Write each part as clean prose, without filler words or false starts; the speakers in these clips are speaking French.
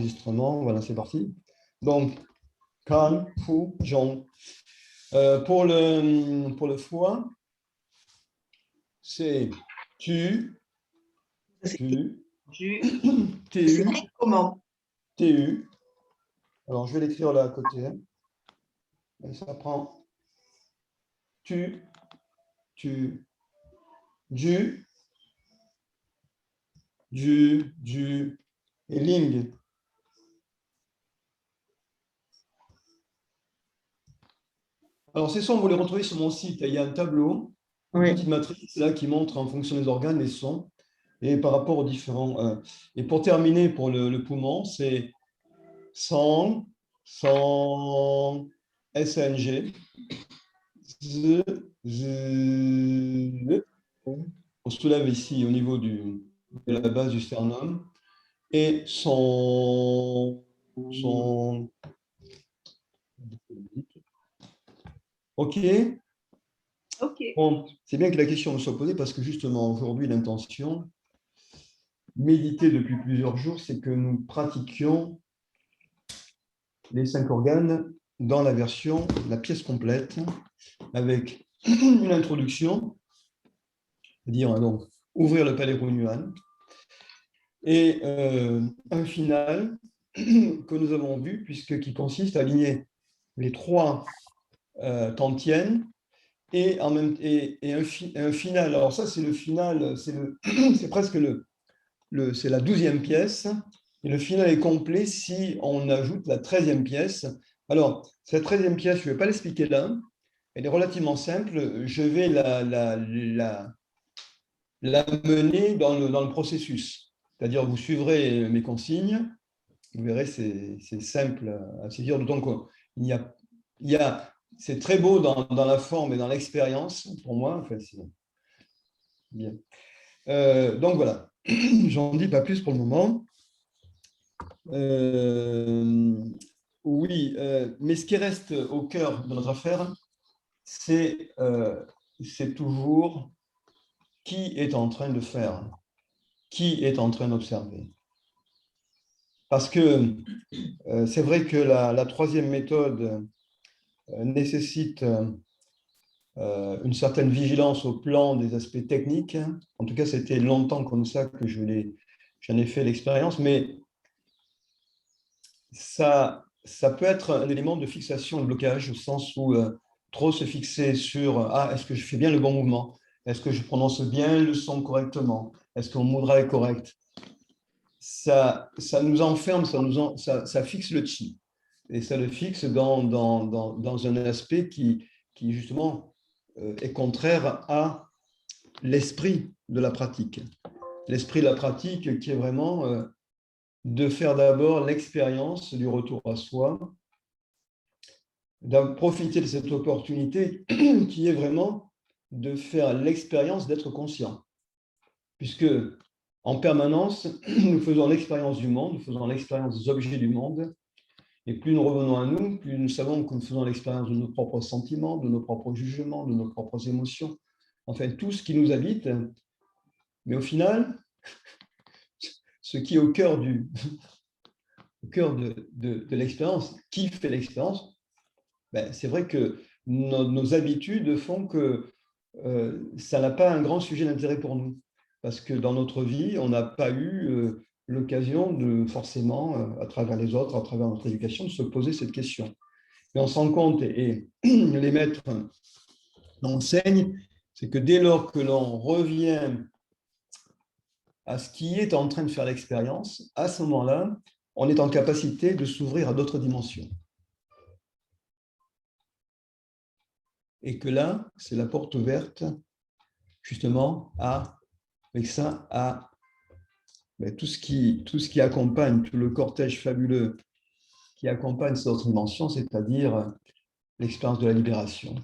enregistrement. Voilà, c'est parti. Donc, Kan, Fu, Zhong. Pour le foie, c'est tu, Tu tu, comment? tu. Alors, je vais l'écrire là à côté. Et ça prend tu, du, et ling. Alors, ces sons, vous les retrouvez sur mon site. Il y a un tableau, une petite matrice là qui montre en fonction des organes les sons et par rapport aux différents. Et pour terminer, pour le poumon, c'est sang, sang, SNG, z, z. On soulève ici au niveau de la base du sternum. Et son. OK. Bon, c'est bien que la question me soit posée parce que justement aujourd'hui, l'intention, méditer depuis plusieurs jours, c'est que nous pratiquions les 5 organes dans la version, la pièce complète, avec une introduction, c'est-à-dire donc ouvrir le palais Hunyuan, et un final que nous avons vu, qui consiste à aligner les 3 tantiènes et un final. Alors ça, c'est le final, c'est presque c'est la 12e pièce, et le final est complet si on ajoute la 13e pièce. Alors, cette 13e pièce, je ne vais pas l'expliquer là, elle est relativement simple, je vais la mener dans le processus. C'est-à-dire, vous suivrez mes consignes, vous verrez, c'est simple à saisir, d'autant qu'il y a c'est très beau dans la forme et dans l'expérience, pour moi. Enfin, c'est bien. Donc voilà, j'en dis pas plus pour le moment. Oui, mais ce qui reste au cœur de notre affaire, c'est toujours qui est en train de faire, qui est en train d'observer. Parce que c'est vrai que la 3e méthode nécessite une certaine vigilance au plan des aspects techniques. En tout cas, c'était longtemps comme ça que j'en ai fait l'expérience, mais ça peut être un élément de fixation et de blocage, au sens où trop se fixer sur est-ce que je fais bien le bon mouvement? Est-ce que je prononce bien le son correctement? Est-ce que mon mudra est correct? Ça nous enferme, ça fixe le chi. Et ça le fixe dans un aspect qui justement, est contraire à l'esprit de la pratique. L'esprit de la pratique qui est vraiment de faire d'abord l'expérience du retour à soi, de profiter de cette opportunité qui est vraiment de faire l'expérience d'être conscient. Puisque en permanence, nous faisons l'expérience du monde, nous faisons l'expérience des objets du monde, et plus nous revenons à nous, plus nous savons que nous faisons l'expérience de nos propres sentiments, de nos propres jugements, de nos propres émotions, enfin tout ce qui nous habite. Mais au final, ce qui est au cœur de l'expérience, qui fait l'expérience, c'est vrai que nos habitudes font que ça n'a pas un grand sujet d'intérêt pour nous. Parce que dans notre vie, on n'a pas eu l'occasion de forcément, à travers les autres, à travers notre éducation, de se poser cette question. Mais on se rend compte, et les maîtres l'enseignent, c'est que dès lors que l'on revient à ce qui est en train de faire l'expérience, à ce moment-là, on est en capacité de s'ouvrir à d'autres dimensions. Et que là, c'est la porte ouverte, justement, avec ça, à tout ce qui accompagne, tout le cortège fabuleux qui accompagne cette autre dimension, c'est-à-dire l'expérience de la libération,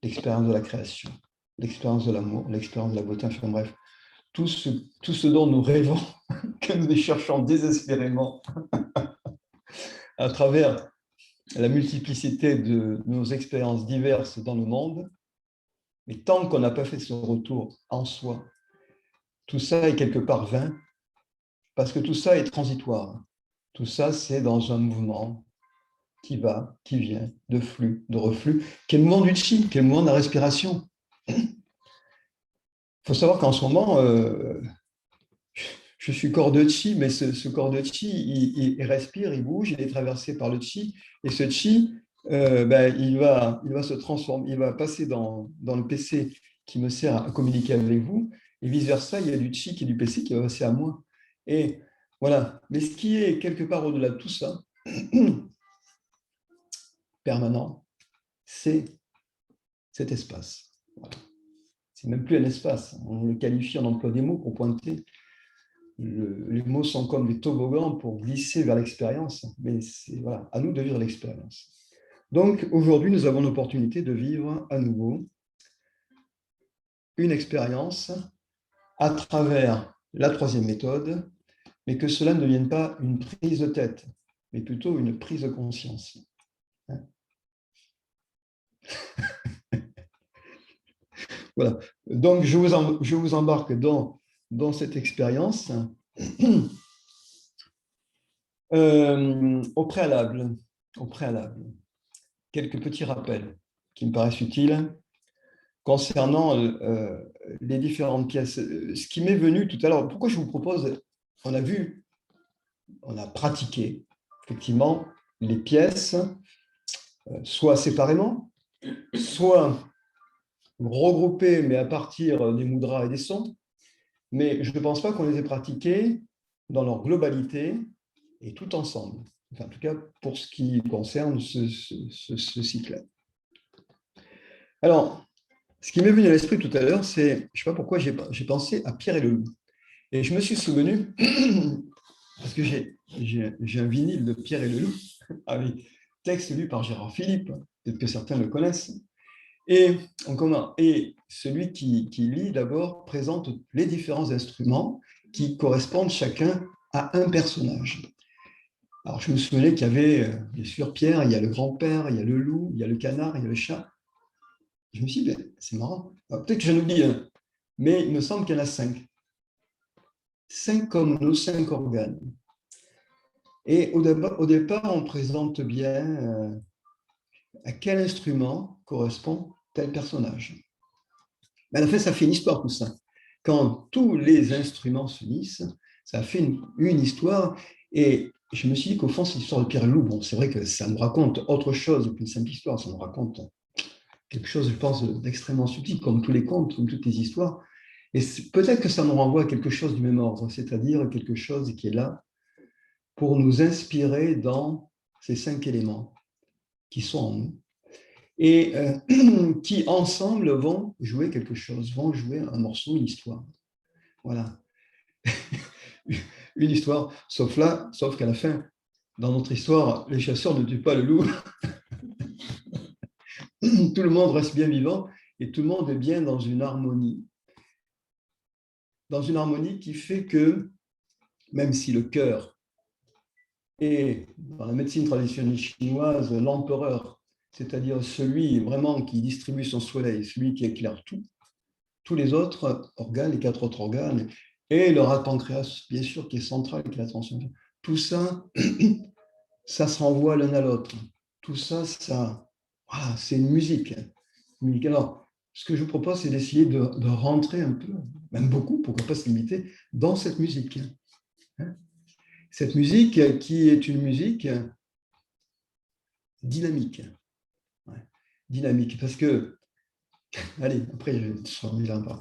l'expérience de la création, l'expérience de l'amour, l'expérience de la beauté, enfin bref, tout ce dont nous rêvons, que nous cherchons désespérément à travers la multiplicité de nos expériences diverses dans le monde, mais tant qu'on n'a pas fait ce retour en soi, tout ça est quelque part vain, parce que tout ça est transitoire. Tout ça, c'est dans un mouvement qui va, qui vient, de flux, de reflux, qui est le mouvement du chi, qui est le mouvement de la respiration. Il faut savoir qu'en ce moment, je suis corps de chi, mais ce corps de chi, il respire, il bouge, il est traversé par le chi, et ce chi, il va se transformer, il va passer dans le PC qui me sert à communiquer avec vous, et vice-versa, il y a du chi qui est du PC qui va passer à moi. Et voilà. Mais ce qui est quelque part au-delà de tout ça, permanent, c'est cet espace. Voilà. C'est même plus un espace. On le qualifie en emploi des mots pour pointer. Les mots sont comme des toboggans pour glisser vers l'expérience, mais c'est voilà, à nous de vivre l'expérience. Donc aujourd'hui, nous avons l'opportunité de vivre à nouveau une expérience à travers la troisième méthode, mais que cela ne devienne pas une prise de tête, mais plutôt une prise de conscience. Voilà. Donc je vous embarque dans cette expérience. Au préalable, quelques petits rappels qui me paraissent utiles concernant les différentes pièces. Ce qui m'est venu tout à l'heure, pourquoi je vous propose, on a vu, on a pratiqué effectivement les pièces, soit séparément, soit regroupées, mais à partir des mudras et des sons, mais je ne pense pas qu'on les ait pratiquées dans leur globalité et tout ensemble. Enfin, en tout cas, pour ce qui concerne ce cycle-là. Alors, ce qui m'est venu à l'esprit tout à l'heure, c'est, je ne sais pas pourquoi, j'ai pensé à Pierre et le loup. Et je me suis souvenu, parce que j'ai un vinyle de Pierre et le loup, avec texte lu par Gérard Philippe, peut-être que certains le connaissent. Et celui qui lit d'abord présente les différents instruments qui correspondent chacun à un personnage. Alors, je me souvenais qu'il y avait, bien sûr, Pierre, il y a le grand-père, il y a le loup, il y a le canard, il y a le chat. Je me suis dit, c'est marrant. Peut-être que j'en oublie un, mais il me semble qu'il y en a 5. 5 comme nos 5 organes. Et au départ, on présente bien à quel instrument correspond tel personnage. Mais à la fin, ça fait une histoire, tout ça. Quand tous les instruments s'unissent, ça fait une histoire. Et je me suis dit qu'au fond, c'est l'histoire de Pierre et Loup. Bon, c'est vrai que ça nous raconte autre chose qu'une simple histoire. Ça nous raconte quelque chose, je pense, d'extrêmement subtil, comme tous les contes, comme toutes les histoires. Et peut-être que ça nous renvoie à quelque chose du même ordre, c'est-à-dire quelque chose qui est là pour nous inspirer dans ces 5 éléments qui sont en nous et qui, ensemble, vont jouer quelque chose, vont jouer un morceau, une histoire. Voilà. Une histoire, sauf qu'à la fin, dans notre histoire, les chasseurs ne tuent pas le loup. Tout le monde reste bien vivant et tout le monde est bien dans une harmonie. Dans une harmonie qui fait que, même si le cœur est, dans la médecine traditionnelle chinoise, l'empereur, c'est-à-dire celui vraiment qui distribue son soleil, celui qui éclaire tout, tous les autres organes, les 4 autres organes, et le rat pancréas, bien sûr, qui est central, qui est l'attention. Tout ça, ça se renvoie l'un à l'autre. Tout ça, voilà, c'est une musique. Alors, ce que je vous propose, c'est d'essayer de rentrer un peu, même beaucoup, pourquoi pas se limiter, dans cette musique. Cette musique qui est une musique dynamique. Ouais. Dynamique, parce que, allez, après, je serai là.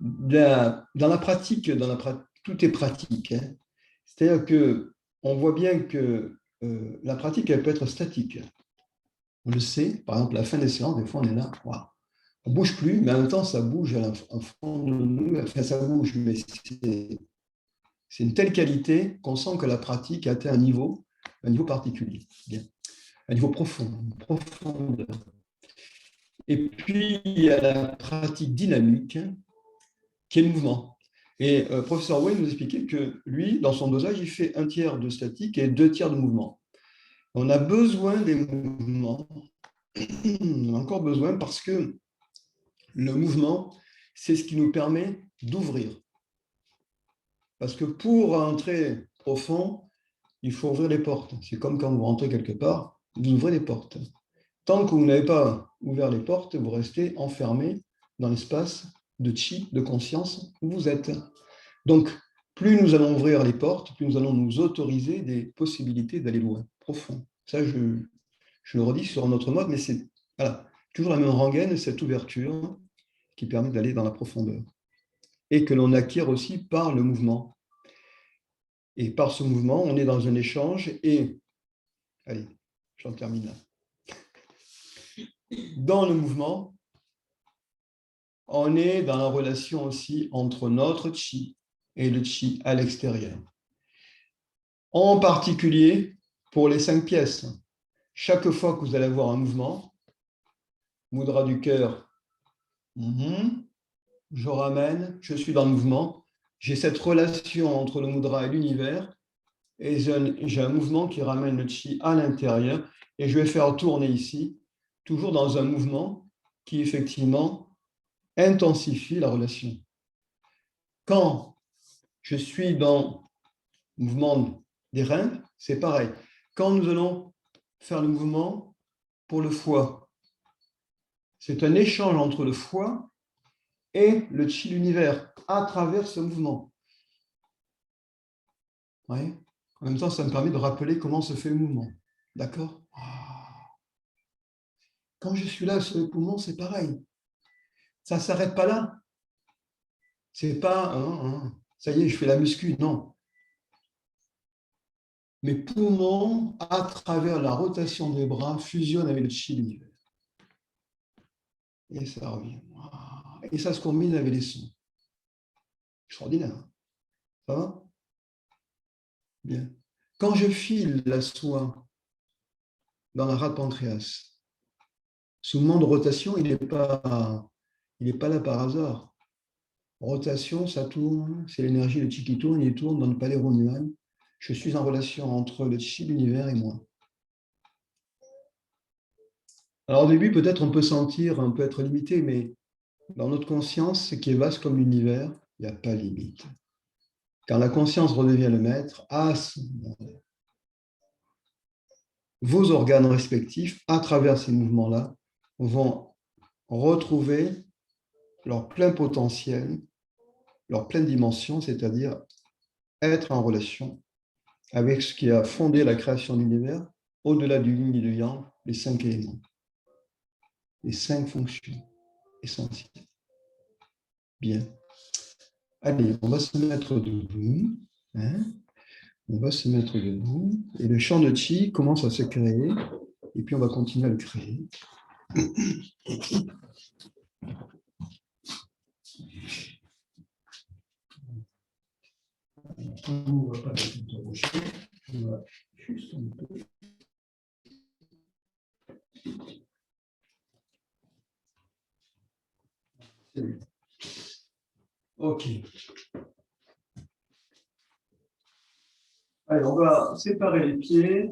Dans la pratique, tout est pratique. Hein. C'est-à-dire qu'on voit bien que la pratique, elle peut être statique. On le sait, par exemple, à la fin des séances, des fois, on est là, wow. On ne bouge plus, mais en même temps, ça bouge au fond de nous. Enfin, ça bouge, mais c'est une telle qualité qu'on sent que la pratique a atteint un niveau particulier, bien, un niveau profond, une profondeur. Et puis, il y a la pratique dynamique, qui est le mouvement. Et professeur Wayne nous expliquait que lui, dans son dosage, il fait 1/3 de statique et 2/3 de mouvement. On a besoin des mouvements, on a encore besoin parce que le mouvement, c'est ce qui nous permet d'ouvrir. Parce que pour entrer profond, il faut ouvrir les portes. C'est comme quand vous rentrez quelque part, vous ouvrez les portes. Tant que vous n'avez pas ouvert les portes, vous restez enfermé dans l'espace de chi, de conscience où vous êtes. Donc, plus nous allons ouvrir les portes, plus nous allons nous autoriser des possibilités d'aller loin, profond. Ça, je le redis sur un autre mode, mais c'est voilà, toujours la même rengaine, cette ouverture qui permet d'aller dans la profondeur. Et que l'on acquiert aussi par le mouvement. Et par ce mouvement, on est dans un échange et, allez, j'en termine là. Dans le mouvement, on est dans la relation aussi entre notre chi et le chi à l'extérieur. En particulier, pour les 5 pièces, chaque fois que vous allez avoir un mouvement, mudra du cœur, je ramène, je suis dans le mouvement, j'ai cette relation entre le mudra et l'univers, et j'ai un mouvement qui ramène le chi à l'intérieur, et je vais faire tourner ici, toujours dans un mouvement qui effectivement intensifie la relation. Quand je suis dans le mouvement des reins, c'est pareil. Quand nous allons faire le mouvement pour le foie, c'est un échange entre le foie et le chi de l'univers à travers ce mouvement. Ouais. En même temps, ça me permet de rappeler comment se fait le mouvement. D'accord ? Quand je suis là sur les poumons, c'est pareil. Ça ne s'arrête pas là. C'est pas, ça y est, je fais la muscu. Non. Mes poumons, à travers la rotation des bras, fusionnent avec le chi de l'univers. Et ça revient. Et ça se combine avec les sons. Extraordinaire. Ça va ? Bien. Quand je file la soie dans la rate pancréas, ce mouvement de rotation, il n'est pas là par hasard. Rotation, ça tourne, c'est l'énergie, le chi qui tourne, il tourne dans le palais rhône. Je suis en relation entre le chi de l'univers et moi. Alors au début, peut-être on peut sentir, on peut être limité, mais dans notre conscience, ce qui est vaste comme l'univers, il n'y a pas de limite. Quand la conscience redevient le maître, à ce moment-là, vos organes respectifs, à travers ces mouvements-là, vont retrouver leur plein potentiel, leur pleine dimension, c'est-à-dire être en relation avec ce qui a fondé la création de l'univers, au-delà du yin et du yang, les 5 éléments, les 5 fonctions essentielles. Bien. Allez, on va se mettre debout. On va se mettre debout. Et le champ de chi commence à se créer. Et puis, on va continuer à le créer. On ne va pas s'interroger. On va juste un peu. C'est bon. OK. Allez, on va séparer les pieds.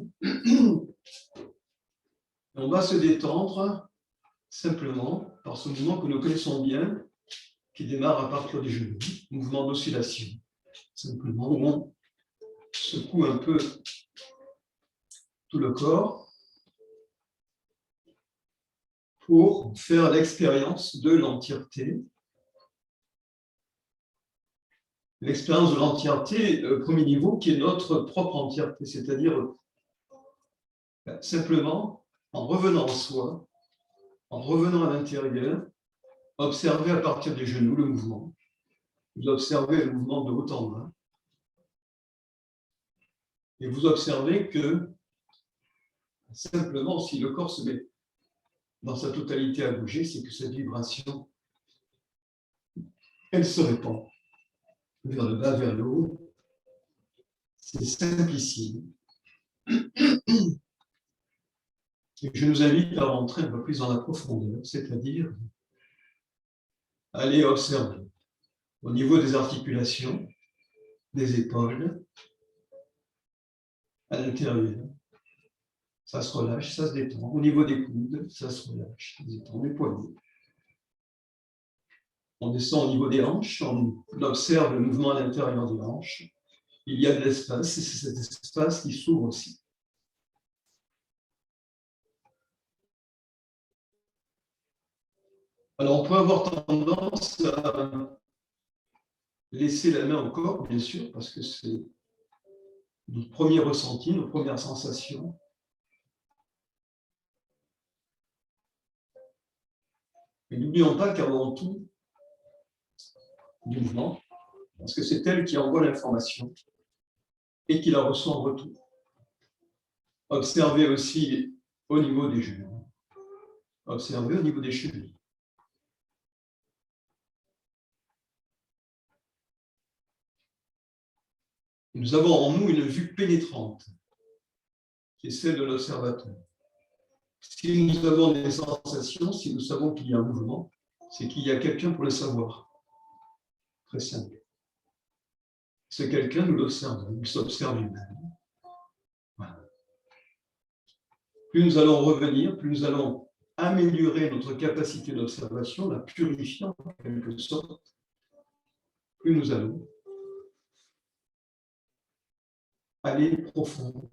On va se détendre simplement par ce mouvement que nous connaissons bien, qui démarre à partir des genoux, mouvement d'oscillation. Simplement, on secoue un peu tout le corps pour faire l'expérience de l'entièreté. L'expérience de l'entièreté, premier niveau, qui est notre propre entièreté, c'est-à-dire simplement en revenant en soi, en revenant à l'intérieur, observez à partir des genoux le mouvement. Vous observez le mouvement de haut en bas. Et vous observez que simplement, si le corps se met dans sa totalité à bouger, c'est que cette vibration, elle se répand vers le bas, vers le haut. C'est simplissime. Et je nous invite à rentrer un peu plus dans la profondeur, c'est-à-dire aller observer au niveau des articulations, des épaules, à l'intérieur. Ça se relâche, ça se détend. Au niveau des coudes, ça se relâche, ça se détend. Les poignets. On descend au niveau des hanches, on observe le mouvement à l'intérieur des hanches. il y a de l'espace, et c'est cet espace qui s'ouvre aussi. Alors, on peut avoir tendance à laisser la main au corps, bien sûr, parce que c'est nos premiers ressentis, nos premières sensations. Mais n'oublions pas qu'avant tout, du mouvement, parce que c'est elle qui envoie l'information et qui la reçoit en retour. Observez aussi au niveau des genoux. Observez au niveau des chevilles. Nous avons en nous une vue pénétrante, qui est celle de l'observateur. Si nous avons des sensations, si nous savons qu'il y a un mouvement, c'est qu'il y a quelqu'un pour le savoir. Très simple. Ce quelqu'un, nous l'observons, nous s'observe lui-même. Voilà. Plus nous allons revenir, plus nous allons améliorer notre capacité d'observation, la purifier en quelque sorte, plus nous allons aller profond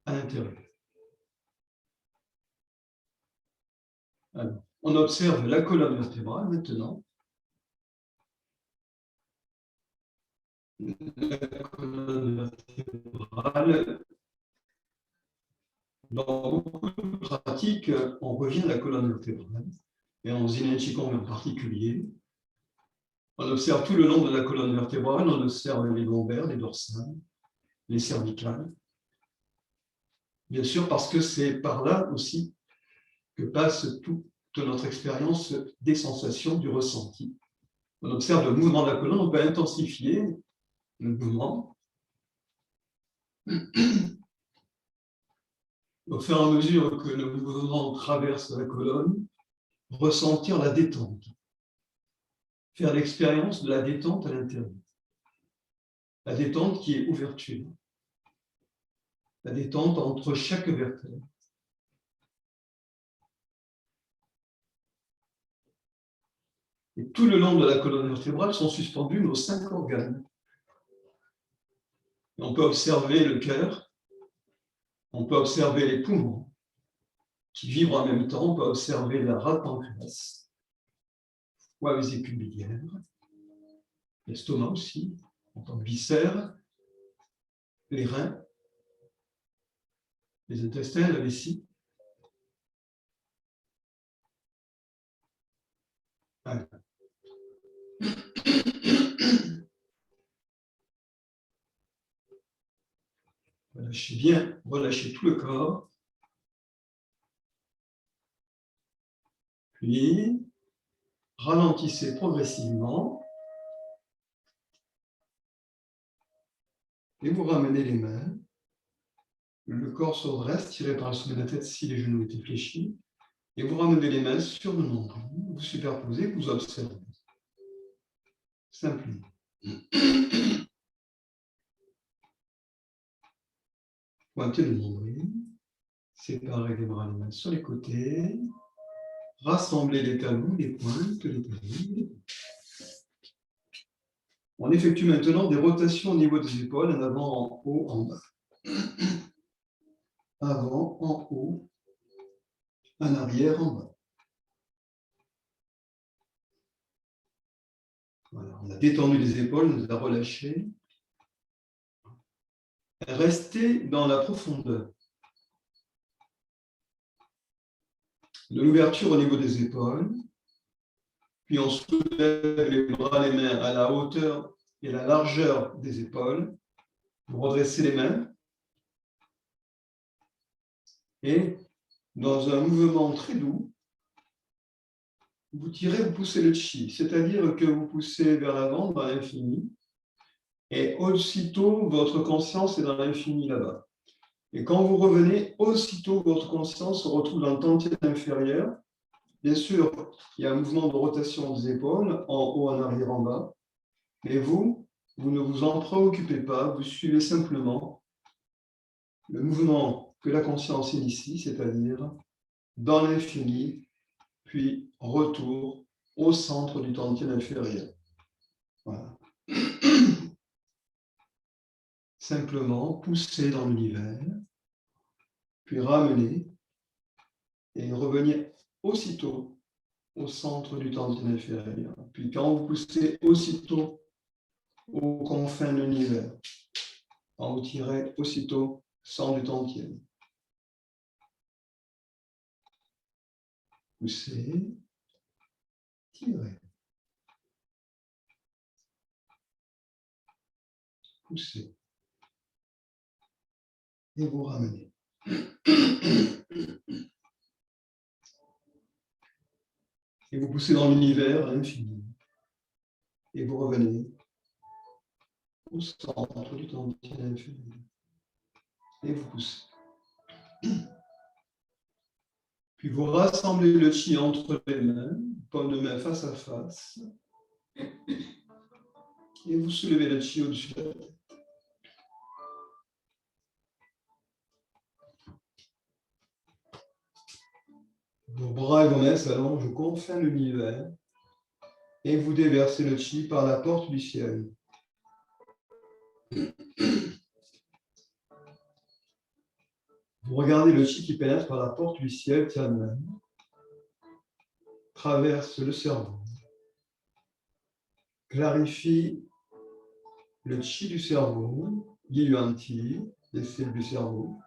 à l'intérieur. Alors, on observe la colonne vertébrale maintenant. La colonne vertébrale. Dans beaucoup de pratiques, on revient à la colonne vertébrale, et en Yin Qigong en particulier. On observe tout le long de la colonne vertébrale, on observe les lombaires, les dorsales, les cervicales. Bien sûr, parce que c'est par là aussi que passe toute notre expérience des sensations, du ressenti. On observe le mouvement de la colonne, on peut intensifier le mouvement. Au fur et à mesure que le mouvement traverse la colonne, ressentir la détente. Faire l'expérience de la détente à l'intérieur. La détente qui est ouverture. La détente entre chaque vertèbre. Et tout le long de la colonne vertébrale sont suspendus nos 5 organes. Et on peut observer le cœur, on peut observer les poumons qui vibrent en même temps, on peut observer la rate pancréas, foie vésicule biliaire, l'estomac aussi, en tant que viscères, les reins, les intestins, la vessie. Voilà. Relâchez bien, relâchez tout le corps. Puis, ralentissez progressivement. Et vous ramenez les mains. Le corps se redresse, tiré par le sommet de la tête si les genoux étaient fléchis. Et vous ramenez les mains sur le nombril. Vous superposez, vous observez. Simplement. Pointez le nombril. Séparez les bras, les mains sur les côtés. Rassemblez les talons, les pointes, les talons. On effectue maintenant des rotations au niveau des épaules, en avant, en haut, en bas. Avant, en haut, en arrière, en bas. Voilà, on a détendu les épaules, on les a relâchées. Restez dans la profondeur de l'ouverture au niveau des épaules. Puis on soulève les bras, les mains à la hauteur et la largeur des épaules. Vous redressez les mains. Et dans un mouvement très doux, vous tirez, vous poussez le chi, c'est-à-dire que vous poussez vers l'avant dans l'infini, et aussitôt votre conscience est dans l'infini là-bas. Et quand vous revenez, aussitôt votre conscience se retrouve dans le tantième inférieur. Bien sûr, il y a un mouvement de rotation des épaules, en haut, en arrière, en bas, mais vous ne vous en préoccupez pas, vous suivez simplement le mouvement que la conscience initie, c'est-à-dire dans l'infini, puis retour au centre du tantième inférieur. Voilà. simplement pousser dans l'univers, puis ramener et revenir aussitôt au centre du tantien inférieur. Puis quand vous poussez aussitôt aux confins de l'univers, quand vous tirez aussitôt sans du tantien. Poussez, tirez. Poussez. Et vous ramenez. Et vous poussez dans l'univers à l'infini. Et vous revenez au centre du tantien inférieur. Et vous poussez. Puis vous rassemblez le chi entre les mains, paume de main face à face. Et vous soulevez le chi au-dessus de la tête. Vos bras et vos mains s'allongent aux confins de l'univers et vous déversez le chi par la porte du ciel. Vous regardez le chi qui pénètre par la porte du ciel, Tianmen, traverse le cerveau, clarifie le chi du cerveau, Yi Yuan Ti, les cellules du cerveau,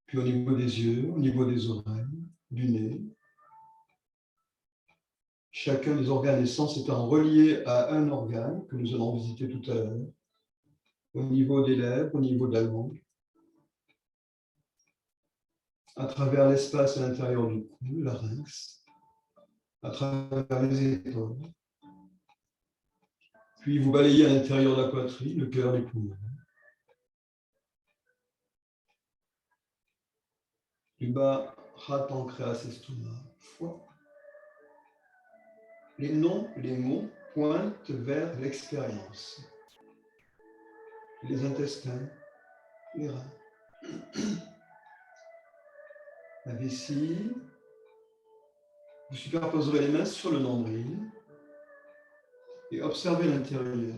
puis au niveau des yeux, au niveau des oreilles, du nez. Chacun des organes et sens étant relié à un organe que nous allons visiter tout à l'heure, au niveau des lèvres, au niveau de la langue, à travers l'espace à l'intérieur du cou, le larynx, à travers les épaules. Puis vous balayez à l'intérieur de la poitrine, le cœur, les poumons. Du bas, rate, pancréas, estomac, foie. Les noms, les mots pointent vers l'expérience. Les intestins, les reins. La vessie. Vous superposerez les mains sur le nombril et observez l'intérieur.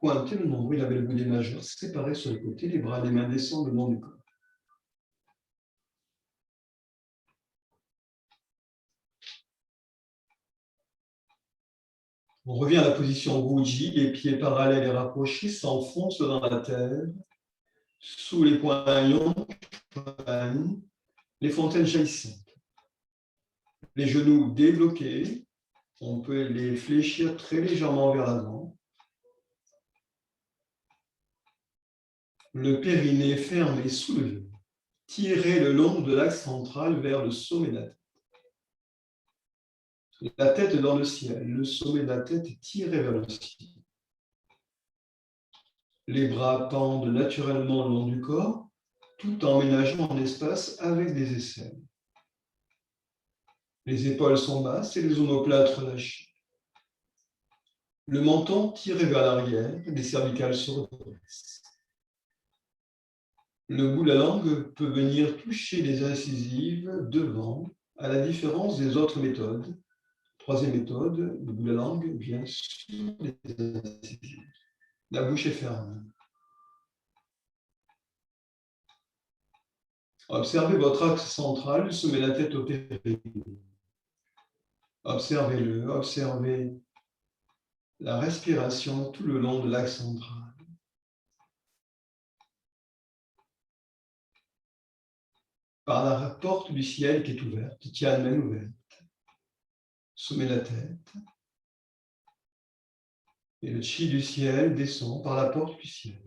Pointez le nombril avec le bout des majeurs séparés sur les côtés, les bras et les mains descendent le long du corps. On revient à la position Wuji, les pieds parallèles et rapprochés s'enfoncent dans la terre, sous les poignons, les fontaines jaillissantes. Les genoux débloqués, on peut les fléchir très légèrement vers l'avant. Le périnée fermé soulevé. Tirez le long de l'axe central vers le sommet de la tête. La tête dans le ciel, le sommet de la tête tiré vers le ciel. Les bras pendent naturellement le long du corps, tout en ménageant en espace avec des aisselles. Les épaules sont basses et les omoplates relâchées. Le menton tiré vers l'arrière, les cervicales se redressent. Le bout de la langue peut venir toucher les incisives devant, à la différence des autres méthodes. Troisième méthode, le bout de la langue vient sur les incisives. La bouche est fermée. Observez votre axe central, sommet la tête au périnée. Observez-le, observez la respiration tout le long de l'axe central. Par la porte du ciel qui est ouverte, Tianmen ouverte, sommet la tête. Et le chi du ciel descend par la porte du ciel.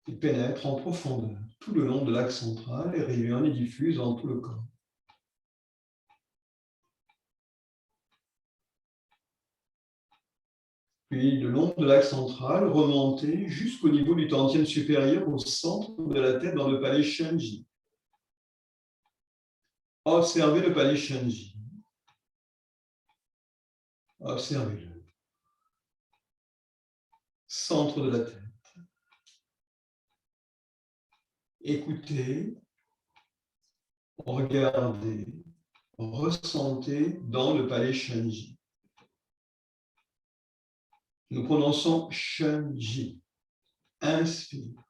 Il pénètre en profondeur tout le long de l'axe central et rayonne et diffuse dans tout le corps. Puis, le long de l'axe central, remonter jusqu'au niveau du tantien supérieur au centre de la tête dans le palais Shenji. Observez le palais Shenji. Observez-le. centre de la tête. Écoutez, regardez, ressentez dans le palais Shenji. Nous prononçons Shenji. Inspire.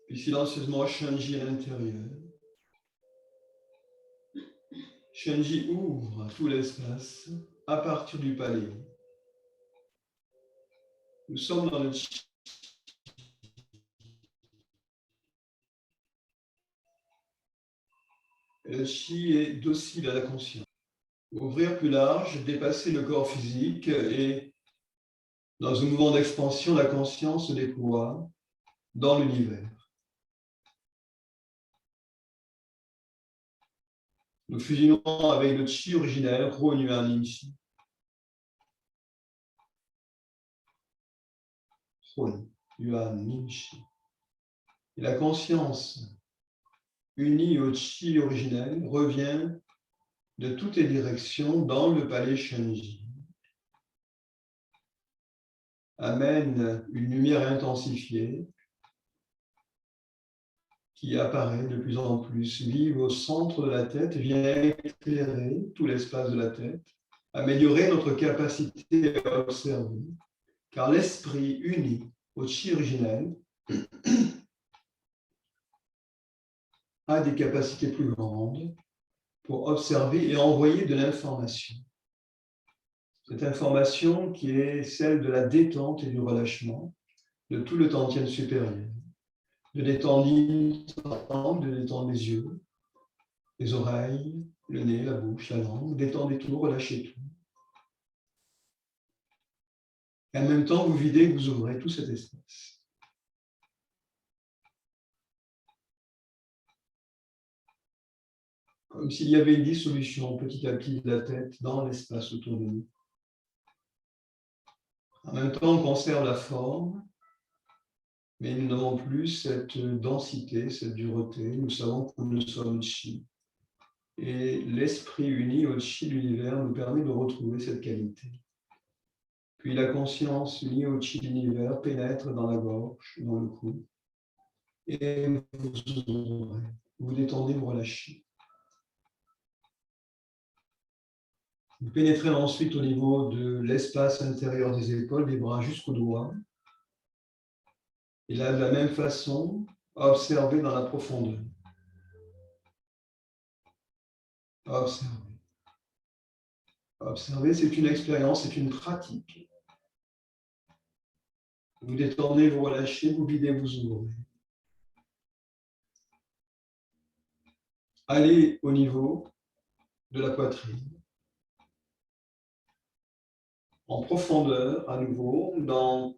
Puis silencieusement, Shenji à l'intérieur. Shenji ouvre tout l'espace à partir du palais. Nous sommes dans le chi. Le chi est docile à la conscience. Ouvrir plus large, dépasser le corps physique et, dans un mouvement d'expansion, la conscience se déploie dans l'univers. Nous fusionnons avec le chi originel, Ro Nuan Yin Chi. Ro Nuan Yin Chi. Et la conscience unie au chi originel revient de toutes les directions dans le palais Shenji. Amène une lumière intensifiée qui apparaît de plus en plus vive au centre de la tête, vient éclairer tout l'espace de la tête, améliorer notre capacité à observer, car l'esprit uni au chi originel a des capacités plus grandes pour observer et envoyer de l'information. Cette information qui est celle de la détente et du relâchement de tout le Tantien supérieur, de détendre les yeux, les oreilles, le nez, la bouche, la langue, détendez tout, relâchez tout. Et en même temps, vous videz, vous ouvrez tout cet espace. Comme s'il y avait une dissolution petit à petit de la tête dans l'espace autour de nous. En même temps, on conserve la forme, mais nous n'avons plus cette densité, cette dureté. Nous savons que nous sommes chi. Et l'esprit uni au chi de l'univers nous permet de retrouver cette qualité. Puis la conscience unie au chi de l'univers pénètre dans la gorge, dans le cou. Et vous détendez, vous relâchez. Vous pénétrez ensuite au niveau de l'espace intérieur des épaules, des bras jusqu'aux doigts. Et là, de la même façon, observez dans la profondeur. Observez. Observez, c'est une expérience, c'est une pratique. Vous détendez, vous relâchez, vous videz, vous ouvrez. Allez au niveau de la poitrine. En profondeur, à nouveau, dans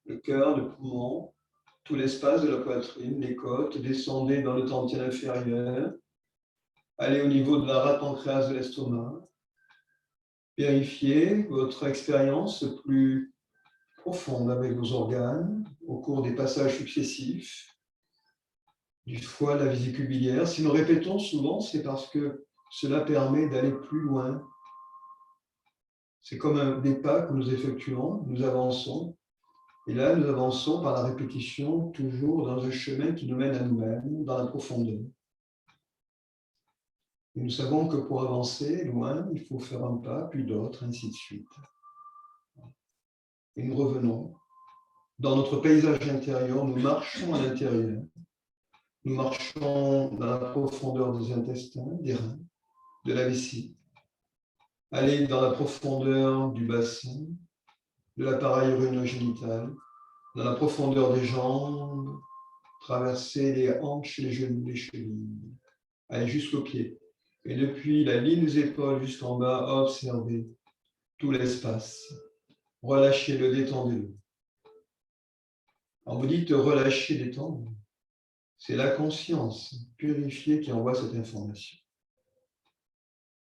le cœur, le poumon, tout l'espace de la poitrine, les côtes, descendez dans le tantien inférieur, allez au niveau de la rate pancréas de l'estomac, vérifiez votre expérience plus profonde avec vos organes au cours des passages successifs, du foie à la vésicule biliaire. Si nous répétons souvent, c'est parce que cela permet d'aller plus loin. C'est comme des pas que nous effectuons, nous avançons. Et là, nous avançons par la répétition, toujours dans un chemin qui nous mène à nous-mêmes, dans la profondeur. Et nous savons que pour avancer loin, il faut faire un pas, puis d'autres, ainsi de suite. Et nous revenons. Dans notre paysage intérieur, nous marchons à l'intérieur. Nous marchons dans la profondeur des intestins, des reins, de la vessie. Allez dans la profondeur du bassin, de l'appareil urino-génital, dans la profondeur des jambes, traverser les hanches, les genoux, les chevilles, allez jusqu'aux pieds. Et depuis la ligne des épaules jusqu'en bas, observez tout l'espace. Relâchez-le, détendez-le. Alors vous dites relâcher, détendre. C'est la conscience purifiée qui envoie cette information.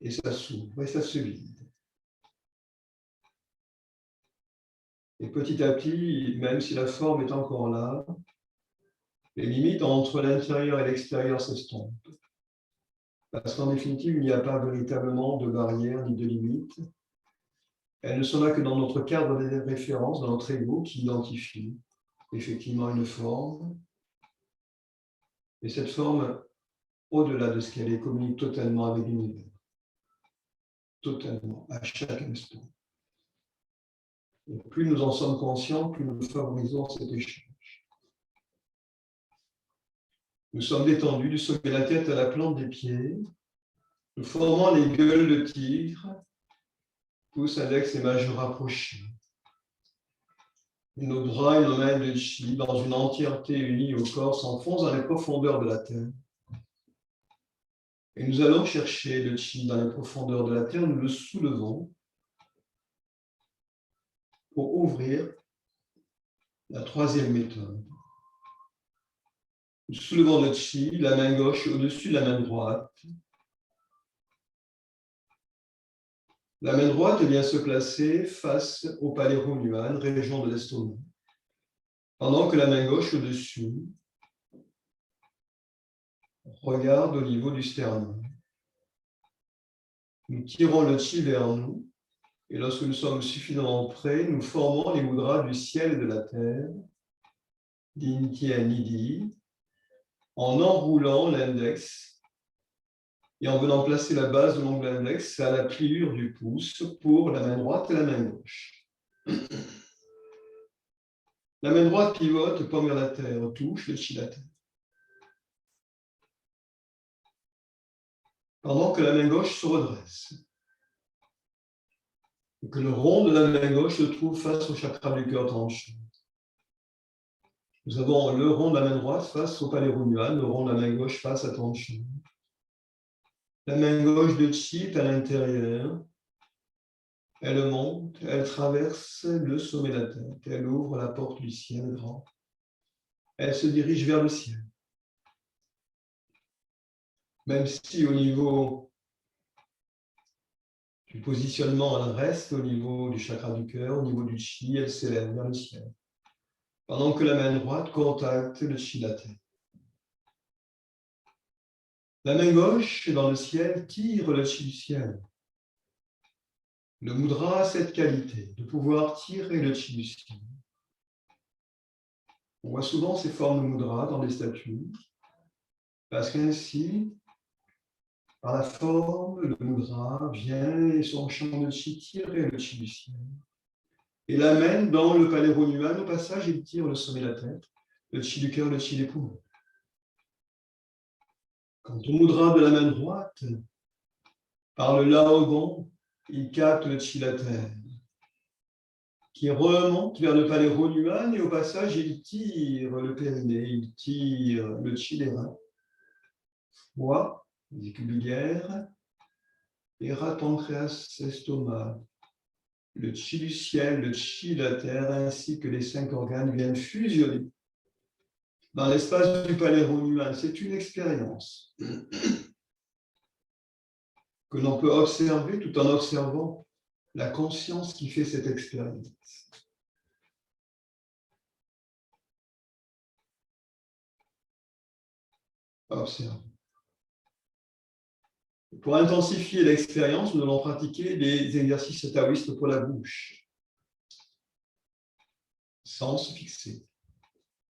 Et ça s'ouvre, et ça se vide. Et petit à petit, même si la forme est encore là, les limites entre l'intérieur et l'extérieur s'estompent. Parce qu'en définitive, il n'y a pas véritablement de barrière ni de limite. Elles ne sont là que dans notre cadre de référence, dans notre ego qui identifie effectivement une forme. Et cette forme, au-delà de ce qu'elle est, communique totalement avec l'univers. Totalement, à chaque instant. Et plus nous en sommes conscients, plus nous favorisons cet échange. Nous sommes détendus du sommet de la tête à la plante des pieds. Nous formons les gueules de tigre, pouces, index et majeur rapprochés. Nos bras et nos mains de chi, dans une entièreté unie au corps, s'enfoncent dans les profondeurs de la terre. Et nous allons chercher le chi dans les profondeurs de la terre, nous le soulevons pour ouvrir la troisième méthode. Nous soulevons le chi, la main gauche au-dessus de la main droite. La main droite vient se placer face au palais Hunyuan, région de l'estomac, pendant que la main gauche au-dessus regarde au niveau du sternum. Nous tirons le chi vers nous, et lorsque nous sommes suffisamment prêts, nous formons les mudras du ciel et de la terre, Dinti Nidhi, en enroulant l'index et en venant placer la base de l'ongle index à la pliure du pouce pour la main droite et la main gauche. La main droite pivote, paume vers la terre, touche le chi la terre. Pendant que la main gauche se redresse. Et que le rond de la main gauche se trouve face au chakra du cœur tranchant. Nous avons le rond de la main droite face au palais Hunyuan, le rond de la main gauche face à tranchant. La main gauche de chi est à l'intérieur. Elle monte, elle traverse le sommet de la tête, elle ouvre la porte du ciel grand. Elle se dirige vers le ciel. Même si au niveau du positionnement, elle reste au niveau du chakra du cœur, au niveau du chi, elle s'élève vers le ciel. Pendant que la main droite contacte le chi de la tête. La main gauche, dans le ciel, tire le chi du ciel. Le mudra a cette qualité de pouvoir tirer le chi du ciel. On voit souvent ces formes de mudra dans les statues, parce qu'ainsi, par la forme, le mudra vient et son champ de chi tire le chi du ciel. Et l'amène dans le palais Hunyuan. Au passage, il tire le sommet de la tête, le chi du cœur, le chi des poumons. Quant au mudra de la main droite, par le Laogon, il capte le chi de la terre, qui remonte vers le palais Hunyuan et au passage, il tire le périnée, il tire le chi des reins, foie, vésicule biliaire, et rat, pancréas, estomac. Le chi du ciel, le chi de la terre, ainsi que les 5 organes viennent fusionner dans l'espace du palais Hunyuan. C'est une expérience que l'on peut observer tout en observant la conscience qui fait cette expérience. Observe. Pour intensifier l'expérience, nous allons pratiquer des exercices taoïstes pour la bouche, sans se fixer.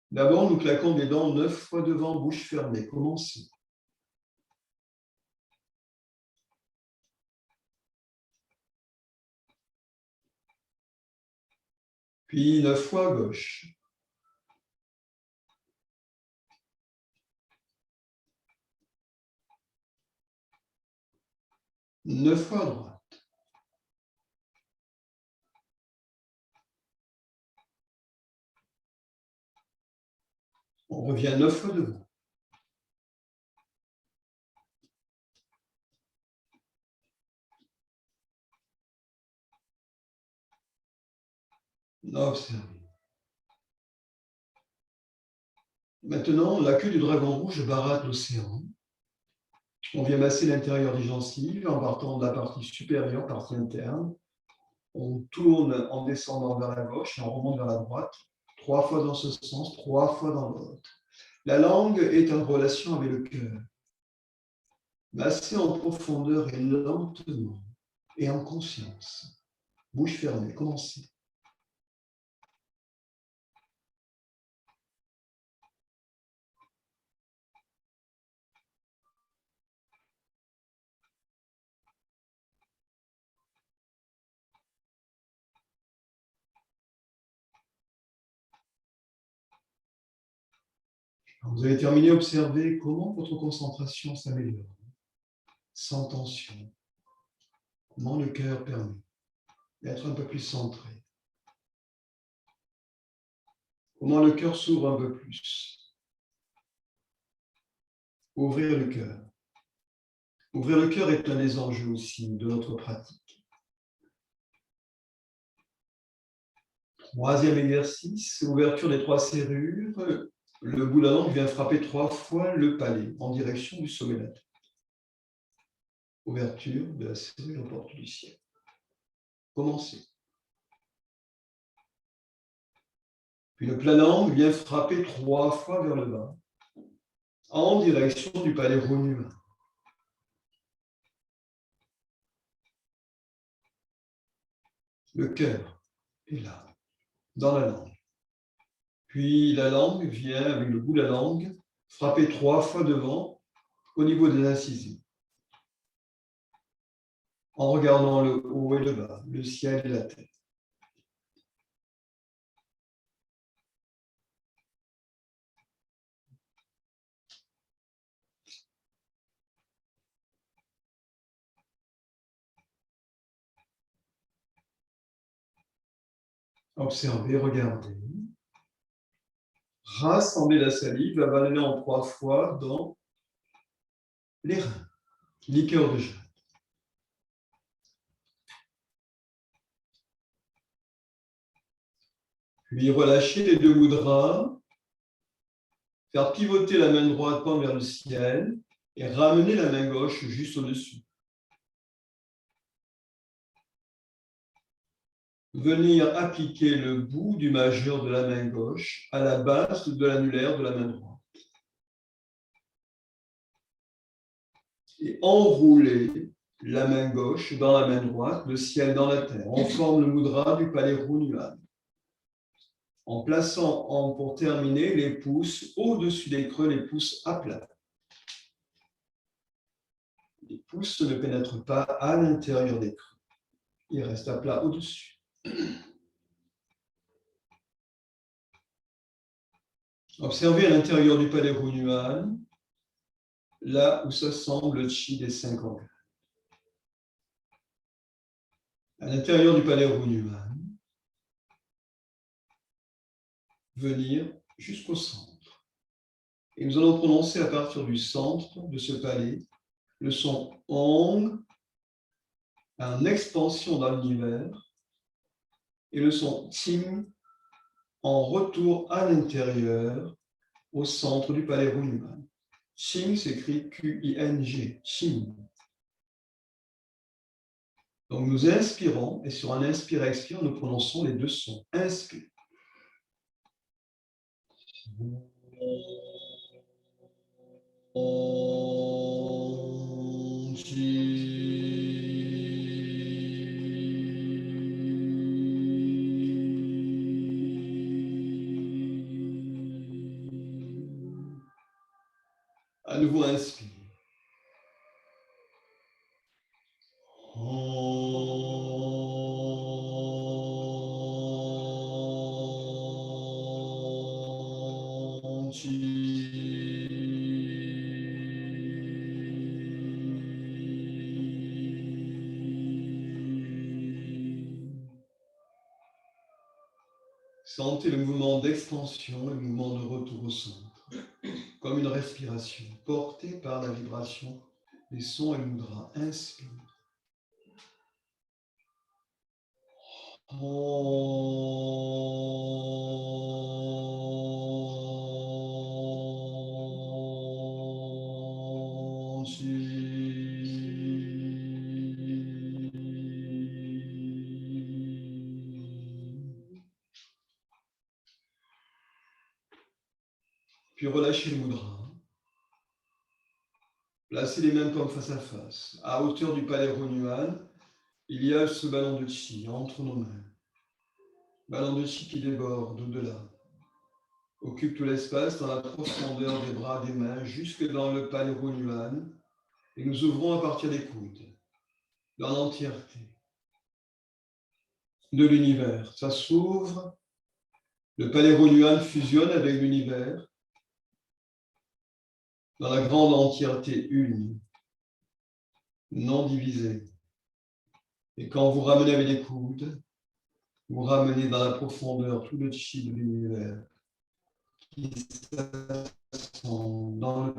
D'abord, nous claquons des dents 9 fois devant, bouche fermée. Commencez. Puis 9 fois à gauche. Neuf fois à droite. On revient 9 fois devant. Observez. Maintenant, la queue du dragon rouge baratte l'océan. On vient masser l'intérieur des gencives en partant de la partie supérieure, partie interne, On tourne en descendant vers la gauche et on remonte vers la droite. 3 fois dans ce sens, 3 fois dans l'autre. La langue est en relation avec le cœur. Massez en profondeur et lentement et en conscience. Bouche fermée, commencez. Quand vous avez terminé, observez comment votre concentration s'améliore, sans tension. Comment le cœur permet d'être un peu plus centré. Comment le cœur s'ouvre un peu plus. Ouvrir le cœur. Ouvrir le cœur est un des enjeux aussi de notre pratique. Troisième exercice, ouverture des 3 serrures. Le bout de la langue vient frapper 3 fois le palais en direction du sommet de la tête. Ouverture de la serrure aux portes du ciel. Commencez. Puis le plein langue vient frapper 3 fois vers le bas en direction du palais rhume. Le cœur est là, dans la langue. Puis la langue vient, avec le bout de la langue, frapper 3 fois devant au niveau des incisives. En regardant le haut et le bas, le ciel et la terre. Observez, regardez. Rassemblez la salive, avalez en 3 fois dans les reins. Liqueur de jade. Puis relâchez les 2 mudras. Faire pivoter la main droite pointe vers le ciel et ramener la main gauche juste au-dessus. Venir appliquer le bout du majeur de la main gauche à la base de l'annulaire de la main droite. Et enrouler la main gauche dans la main droite, le ciel dans la terre. On forme le mudra du palais Runuan. En plaçant, pour terminer, les pouces au-dessus des creux, les pouces à plat. Les pouces ne pénètrent pas à l'intérieur des creux. Ils restent à plat au-dessus. Observez à l'intérieur du palais Runuan, là où s'assemble le chi des 5 organes. À l'intérieur du palais Runuan, venir jusqu'au centre. Et nous allons prononcer à partir du centre de ce palais le son Ong en expansion dans l'univers et le son Tim en retour à l'intérieur au centre du palais Runuan. Ching s'écrit Q-I-N-G, Ching. Donc nous inspirons et sur un inspire-expire, nous prononçons les 2 sons. Inspire. À nouveau, inspire. Sentez le mouvement d'expansion et le mouvement de retour au centre, comme une respiration portée par la vibration des sons et mudras. Inspire. puis relâchez le mudra. Placez les mains comme face à face. À hauteur du palais Ronuan, il y a ce ballon de chi entre nos mains. Ballon de chi qui déborde au-delà. Occupe tout l'espace dans la profondeur des bras, des mains, jusque dans le palais Ronuan. Et nous ouvrons à partir des coudes, dans l'entièreté de l'univers. Ça s'ouvre. Le palais Ronuan fusionne avec l'univers dans la grande entièreté une, non divisée. Et quand vous ramenez avec les coudes, vous ramenez dans la profondeur tout le chi de l'univers qui s'assemble dans le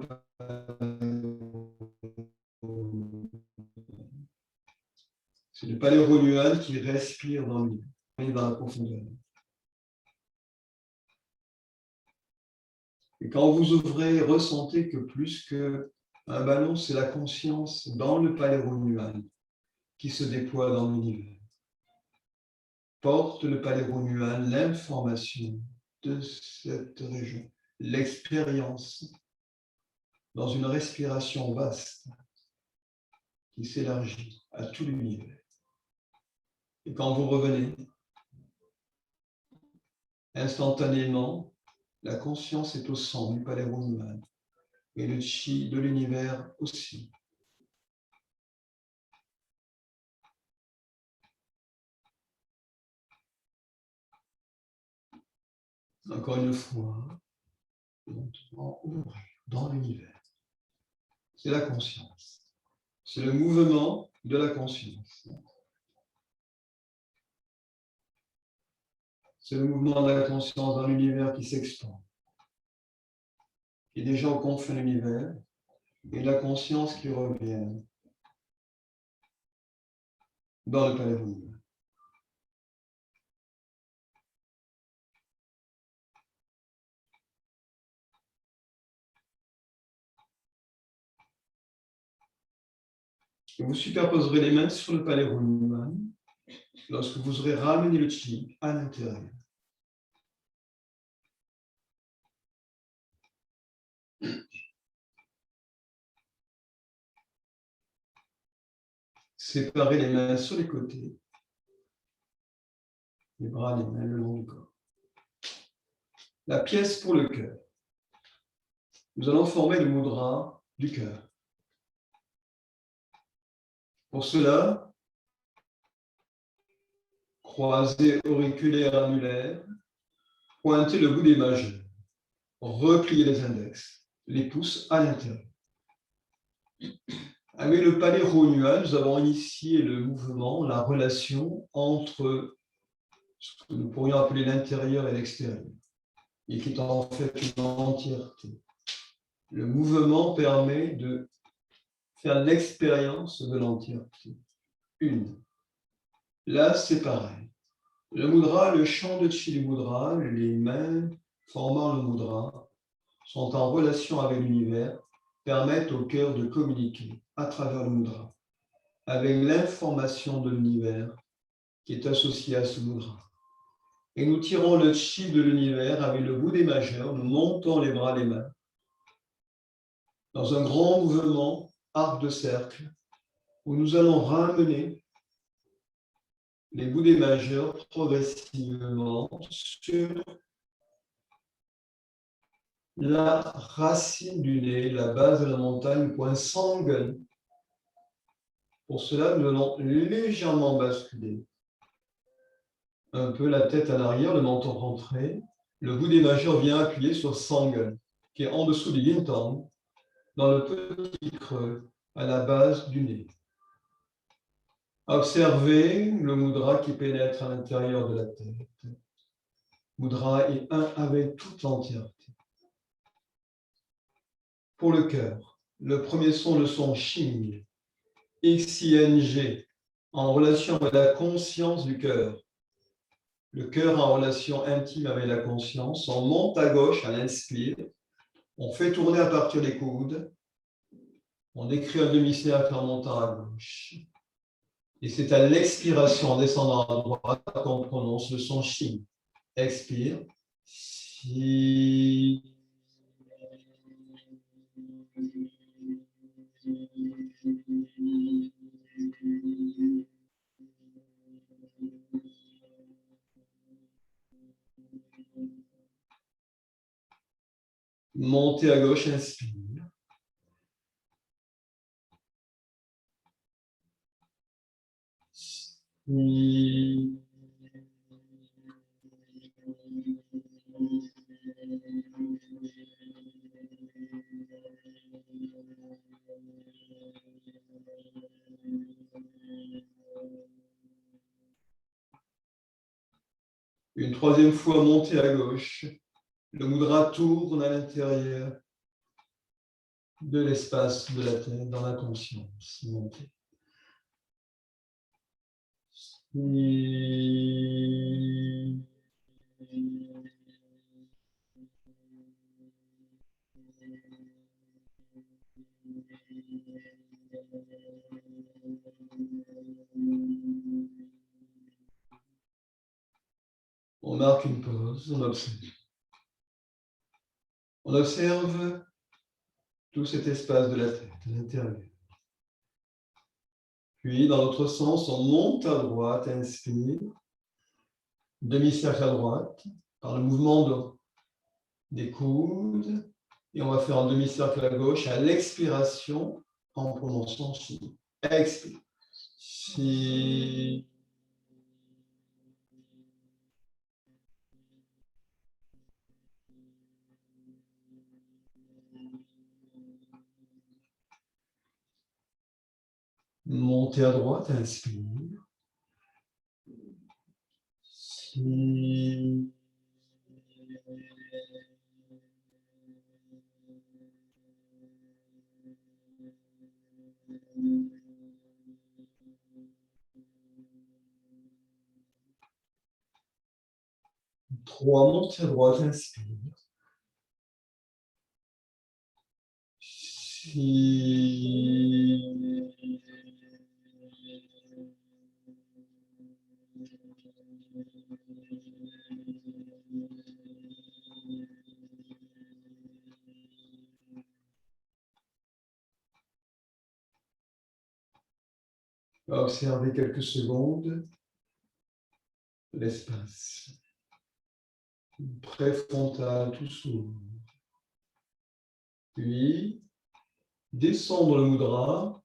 C'est le palais Ronuan qui respire dans l'univers, dans la profondeur. Et quand vous ouvrez, ressentez que plus qu'un ballon, c'est la conscience dans le palais Ronuan qui se déploie dans l'univers. Porte le palais Ronuan l'information de cette région, l'expérience dans une respiration vaste qui s'élargit à tout l'univers. Et quand vous revenez, instantanément, la conscience est au centre du palais Ronuan et le chi de l'univers aussi. Encore une fois, lentement ouvrir dans l'univers. C'est la conscience. C'est le mouvement de la conscience. C'est le mouvement de la conscience dans l'univers qui s'expand, qui est déjà au confin de l'univers, et la conscience qui revient dans le palais Ronuan. Vous superposerez les mains sur le palais Ronuan lorsque vous aurez ramené le chi à l'intérieur. Séparez les mains sur les côtés, les bras, les mains le long du corps. La pièce pour le cœur. Nous allons former le mudra du cœur. Pour cela, croisez auriculaire annulaire, pointez le bout des majeurs, repliez les index, les pouces à l'intérieur. Avec le palais Ronuan, nous avons initié le mouvement, la relation entre ce que nous pourrions appeler l'intérieur et l'extérieur, et qui est en fait une entièreté. Le mouvement permet de faire l'expérience de l'entièreté. Une. Là, c'est pareil. Le mudra, le champ de chi du mudra, les mains formant le mudra, sont en relation avec l'univers, permettent au cœur de communiquer à travers le mudra, avec l'information de l'univers qui est associée à ce mudra. Et nous tirons le chi de l'univers avec le bout des majeurs, nous montons les bras, les mains, dans un grand mouvement, arc de cercle, où nous allons ramener les bouts des majeurs progressivement sur la racine du nez, la base de la montagne, point sanguin. Pour cela, nous allons légèrement basculer un peu la tête à l'arrière, le menton rentré. Le bout des majeurs vient appuyer sur sanguin, qui est en dessous du yin tang, dans le petit creux, à la base du nez. Observez le mudra qui pénètre à l'intérieur de la tête. Mudra est un avec toute l'entièreté. Pour le cœur, le premier son, le son Xing, X-I-N-G, en relation avec la conscience du cœur. Le cœur en relation intime avec la conscience. On monte à gauche à l'inspire, on fait tourner à partir des coudes, on écrit un demi-cercle en montant à gauche. Et c'est à l'expiration, en descendant à droite, qu'on prononce le son Xing. Expire. Si. Montez à gauche, inspire. Une troisième fois, montez à gauche. Le mudra tourne à l'intérieur de l'espace de la tête, dans la conscience. Montez. On marque une pause, on observe. On observe tout cet espace de la tête, à l'intérieur. Puis, dans l'autre sens, on monte à droite, inspire. Demi-cercle à droite, par le mouvement des coudes. Et on va faire un demi-cercle à gauche à l'expiration en prononçant si. Expire. Si. Montez à droite, inspire. Si. 3, montez à droite, inspire. 6. Observez quelques secondes l'espace préfrontal, tout s'ouvre. Puis, descendre le mudra,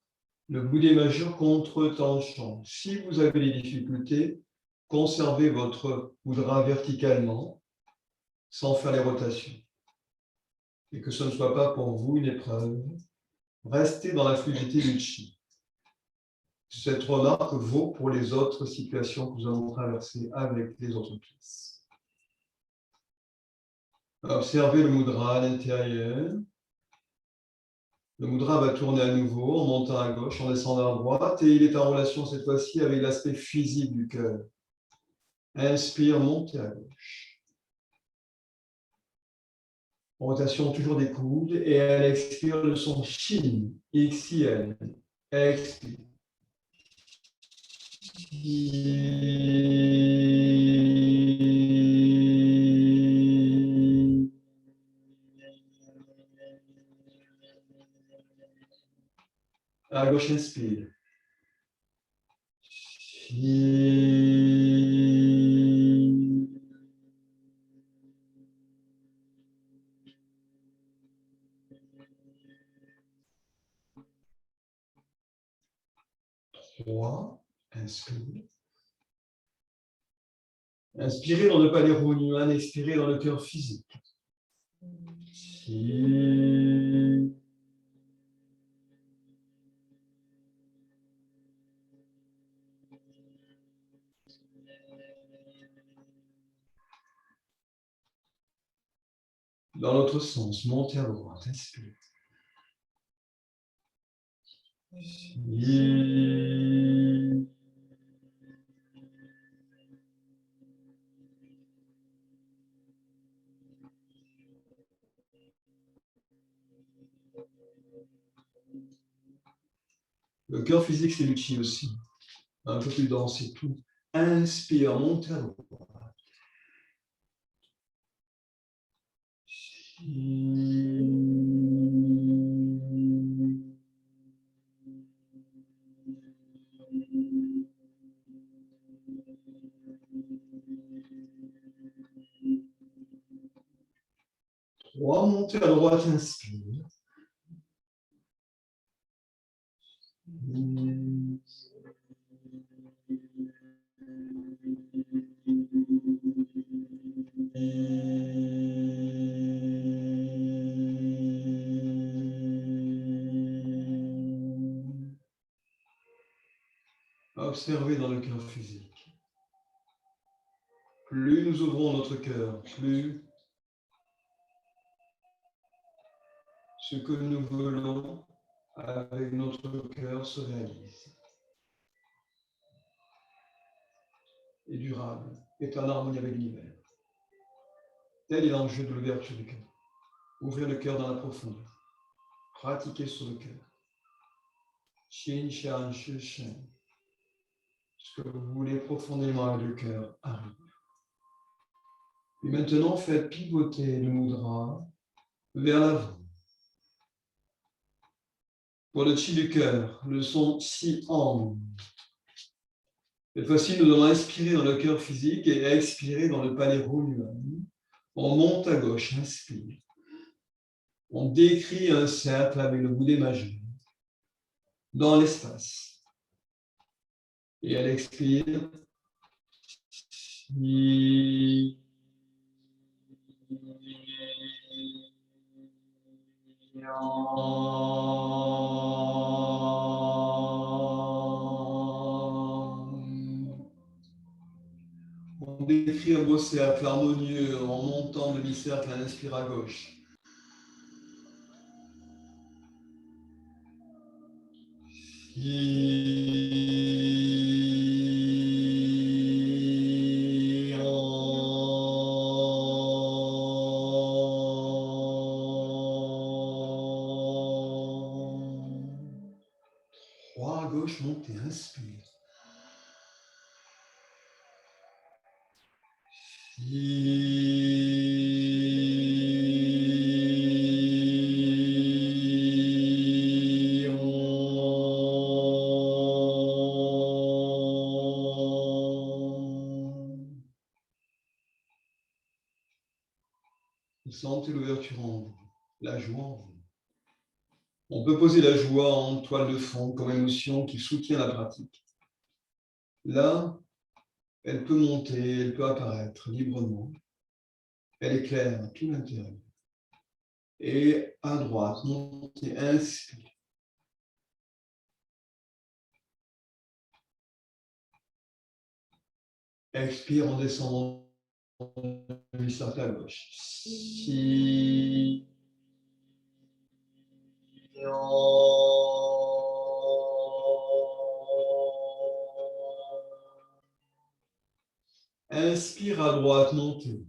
le boudet majeur contre tension. Si vous avez des difficultés, conservez votre mudra verticalement, sans faire les rotations. Et que ce ne soit pas pour vous une épreuve. Restez dans la fluidité du chi. Cette remarque vaut pour les autres situations que nous allons traverser avec les autres pièces. Observez le mudra à l'intérieur. Le mudra va tourner à nouveau en montant à gauche, en descendant à droite, et il est en relation cette fois-ci avec l'aspect physique du cœur. Inspire, montez à gauche. Rotation toujours des coudes, et elle expire le son shin, XIN. Expire. À gauche, inspire. 3, inspire. Inspirez dans le palais Hunyuan, expirez dans le cœur physique. Dans l'autre sens, montez à droite, inspire. Le cœur physique, c'est le chi aussi. Un peu plus dense, c'est tout. Inspire, montez à droite. montez à droite, inspire. Observez dans le cœur physique. Plus nous ouvrons notre cœur, plus ce que nous voulons avec notre cœur se réalise. Et durable, est en harmonie avec l'univers. Tel est l'enjeu de l'ouverture du cœur. Ouvrir le cœur dans la profondeur. Pratiquer sur le cœur. Shin, Shan, Shi, Shen. Ce que vous voulez profondément avec le cœur arrive. Et maintenant, faites pivoter le mudra vers l'avant. Pour le chi du cœur, le son si en. Cette fois-ci, nous allons inspirer dans le cœur physique et expirer dans le palais Ronyuan. On monte à gauche, inspire. On décrit un cercle avec le bout des majeurs dans l'espace. Et elle expire. On décrit un beau cercle harmonieux en montant le demi-cercle à l'inspire à gauche. Trois à gauche, montez, inspire. Sentez l'ouverture en vous, la joie en vous. On peut poser la joie en toile de fond comme émotion qui soutient la pratique. Là, elle peut monter, elle peut apparaître librement. Elle éclaire tout l'intérieur. Et à droite, montez, inspire. Expire en descendant du cercle à gauche. Si. Inspire à droite, montez.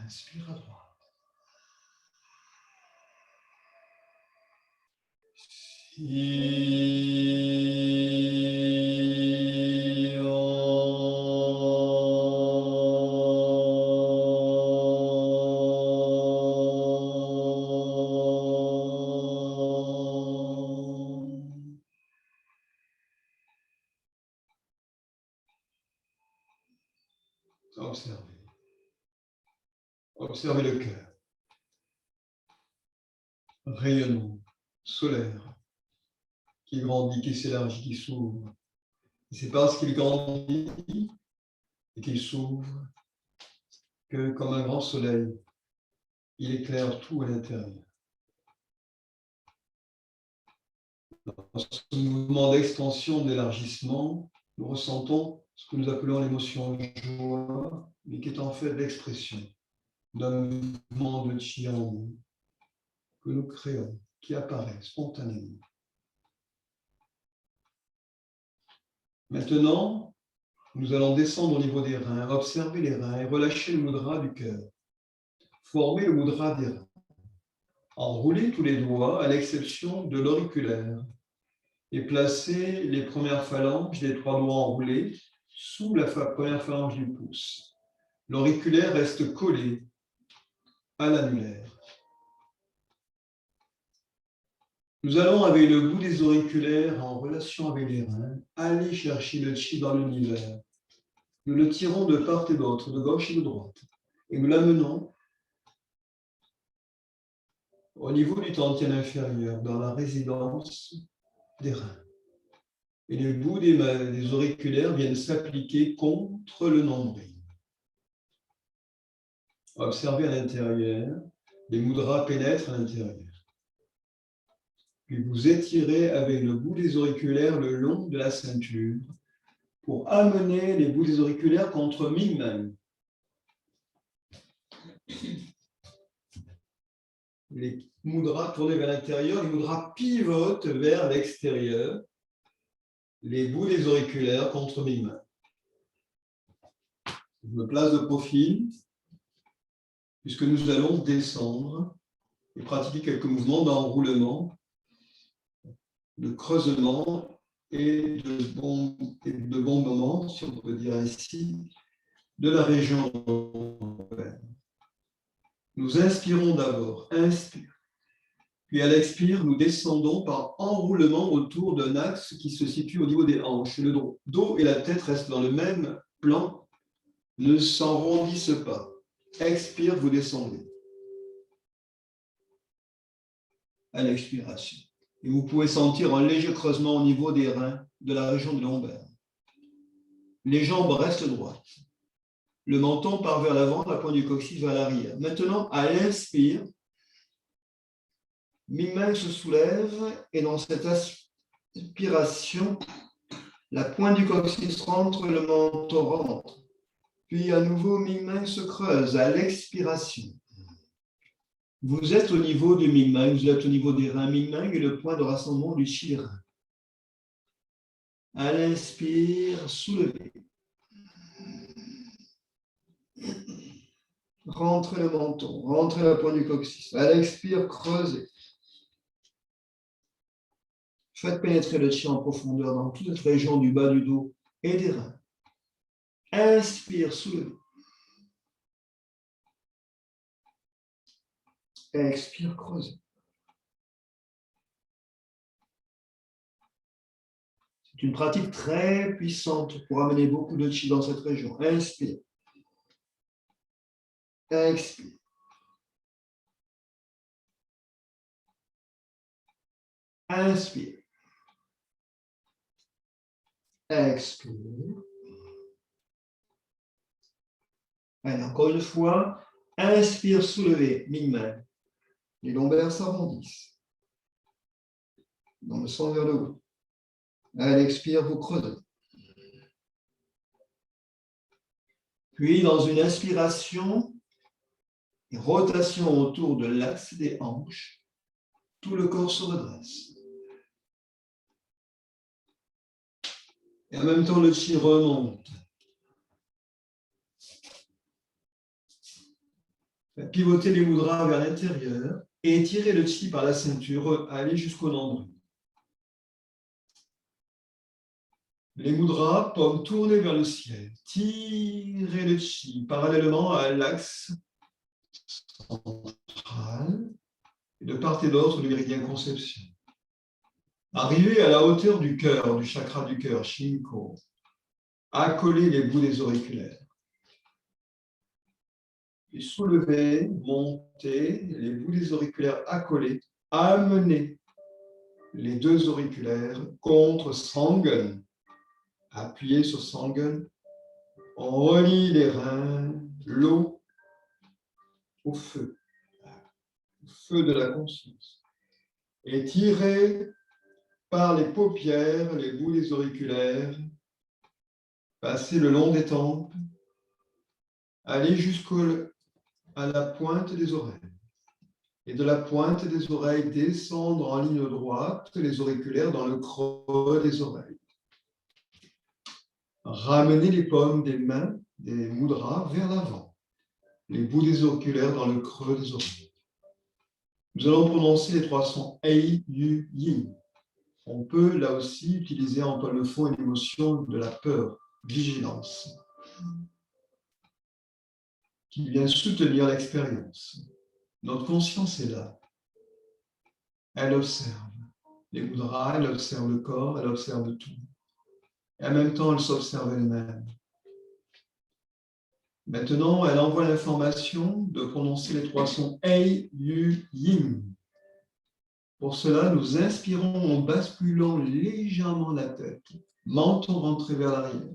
Inspire à droite. Observez. Observez le cœur. Rayonnant, solaire, qui grandit, qui s'élargit, qui s'ouvre. C'est parce qu'il grandit et qu'il s'ouvre que, comme un grand soleil, il éclaire tout à l'intérieur. Dans ce mouvement d'extension, d'élargissement, nous ressentons ce que nous appelons l'émotion joie, mais qui est en fait l'expression d'un mouvement de chi en nous que nous créons, qui apparaît spontanément. Maintenant, nous allons descendre au niveau des reins, observer les reins et relâcher le mudra du cœur. Former le mudra des reins. Enrouler tous les doigts à l'exception de l'auriculaire et placer les premières phalanges des trois doigts enroulés sous la première phalange du pouce. L'auriculaire reste collé à l'annulaire. Nous allons, avec le bout des auriculaires en relation avec les reins, aller chercher le chi dans l'univers. Nous le tirons de part et d'autre, de gauche et de droite, et nous l'amenons au niveau du tantien inférieur, dans la résidence des reins. Et les bouts des auriculaires viennent s'appliquer contre le nombril. Observez à l'intérieur, les mudras pénètrent à l'intérieur. Puis vous étirez avec le bout des auriculaires le long de la ceinture pour amener les bouts des auriculaires contre Mingmen. Les mudras tournés vers l'intérieur, les mudras pivotent vers l'extérieur, les bouts des auriculaires contre Mingmen. Je me place de profil, puisque nous allons descendre et pratiquer quelques mouvements d'enroulement, de creusement et de bons moments, si on peut dire ainsi, de la région. Nous inspirons d'abord, inspire. Puis à l'expire, nous descendons par enroulement autour d'un axe qui se situe au niveau des hanches. Le dos et la tête restent dans le même plan, ne s'enrondissent pas. Expire, vous descendez. À l'expiration. Et vous pouvez sentir un léger creusement au niveau des reins, de la région de lombaire. Les jambes restent droites. Le menton part vers l'avant, la pointe du coccyx vers l'arrière. Maintenant, à l'inspire, Mingmen se soulève et dans cette aspiration, la pointe du coccyx rentre, le menton rentre. Puis à nouveau, Mingmen se creuse à l'expiration. Vous êtes au niveau du Mingmen, vous êtes au niveau des reins. Mingmen est le point de rassemblement du chi des reins. À l'inspire, soulevez. Rentrez le menton, rentrez la pointe du coccyx. À l'expire, creusez. Faites pénétrer le chi en profondeur dans toute cette région du bas du dos et des reins. Inspire, soulevez. Expire, creusez. C'est une pratique très puissante pour amener beaucoup de chi dans cette région. Inspire. Expire. Inspire. Expire. Allez, encore une fois. Inspire, soulevez, Mingmen. Les lombaires s'arrondissent. Dans le sens vers le haut. À l'expire, vous creusez. Puis, dans une inspiration, une rotation autour de l'axe des hanches, tout le corps se redresse. Et en même temps, le chi remonte. Pivotez les mudras vers l'intérieur et étirez le chi par la ceinture, allez jusqu'au nombril. Les mudras, paumes tournées vers le ciel. Tirez le chi parallèlement à l'axe central et de part et d'autre du méridien conception. Arrivez à la hauteur du cœur, du chakra du cœur, Shinko. Accolez les bouts des auriculaires. Et soulevez, montez, les bouts des auriculaires accolés, amenez les deux auriculaires contre Sangen. Appuyez sur Sangen. On relie les reins, l'eau au feu de la conscience. Et tirez par les paupières, les bouts des auriculaires, passez le long des tempes, allez à la pointe des oreilles. Et de la pointe des oreilles, descendre en ligne droite les auriculaires dans le creux des oreilles. Ramenez les paumes des mains, des mudras, vers l'avant. Les bouts des auriculaires dans le creux des oreilles. Nous allons prononcer les trois sons Ei, Yu, Yin. On peut là aussi utiliser en toile de fond une émotion de la peur, vigilance, qui vient soutenir l'expérience. Notre conscience est là. Elle observe. les mudras, elle observe le corps, elle observe tout. Et en même temps, elle s'observe elle-même. Maintenant, elle envoie l'information de prononcer les 3 sons Ei, Yu, Yin. Pour cela, nous inspirons en basculant légèrement la tête, menton rentré vers l'arrière.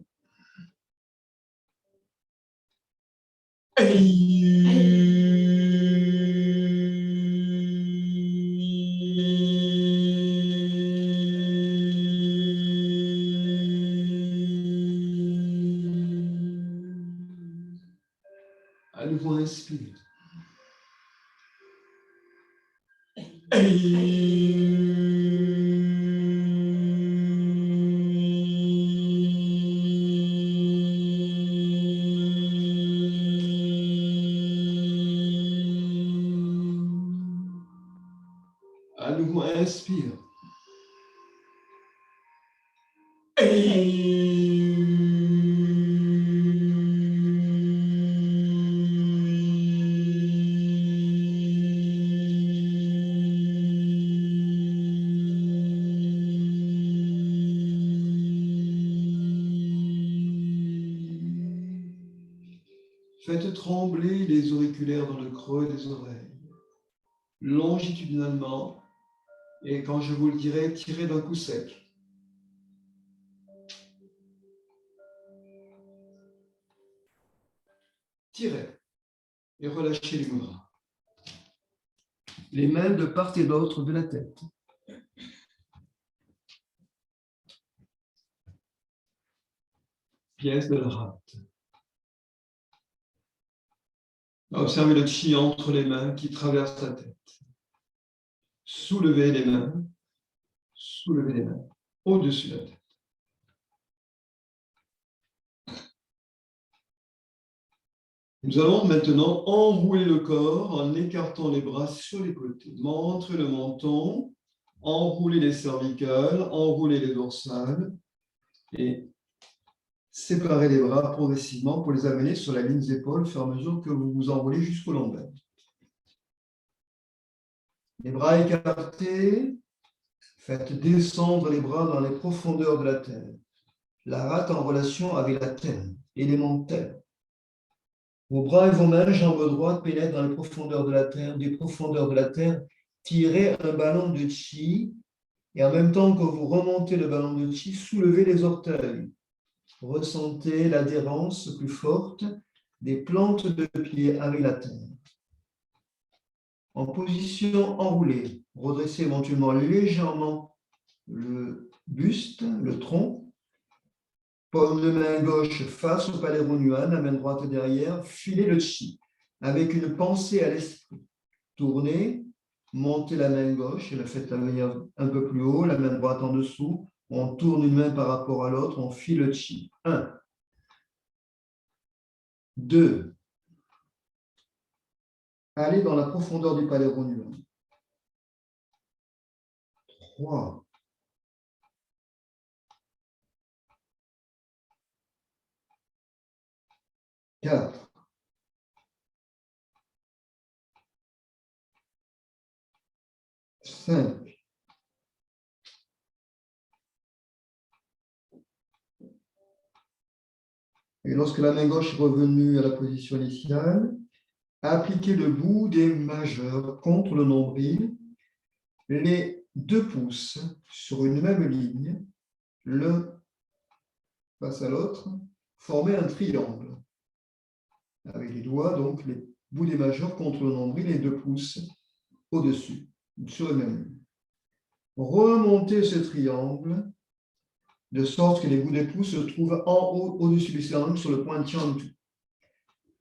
À nouveau, inspire. À nouveau, inspire. Faites trembler les auriculaires dans le creux des oreilles, longitudinalement, et quand je vous le dirai, tirez d'un coup sec. Tirez et relâchez les mudras. Les mains de part et d'autre de la tête. Pièce de la rate. Observez le chi entre les mains qui traverse la tête. Soulevez les mains au-dessus de la tête. Nous allons maintenant enrouler le corps en écartant les bras sur les côtés. Montrez le menton, enroulez les cervicales, enroulez les dorsales et séparez les bras progressivement pour les amener sur la ligne des épaules au fur et à mesure que vous vous enroulez jusqu'au lombaire. Les bras écartés, faites descendre les bras dans les profondeurs de la terre. La rate en relation avec la terre, élément terre. Vos bras et vos mains, jambes droites, pénètrent dans les profondeurs de la terre. Des profondeurs de la terre, tirez un ballon de chi et en même temps que vous remontez le ballon de chi, soulevez les orteils. Ressentez l'adhérence plus forte des plantes de pied avec la terre. En position enroulée, redressez éventuellement légèrement le buste, le tronc. Paume de main gauche face au palais Runyuan, la main droite derrière, filez le chi avec une pensée à l'esprit. Tournez, montez la main gauche et la faites venir un peu plus haut, la main droite en dessous. On tourne une main par rapport à l'autre, on file le chi. 1, 2. Allez dans la profondeur du palais Runyuan. 3. 4. 5. Et lorsque la main gauche est revenue à la position initiale, appliquez le bout des majeurs contre le nombril, les 2 pouces sur une même ligne, l'un face à l'autre, formez un triangle. Avec les doigts, donc les bouts des majeurs contre le nombril et 2 pouces au-dessus, sur une même ligne. Remontez ce triangle de sorte que les bouts des pouces se trouvent en haut, au-dessus du triangle, sur le point Tiantu.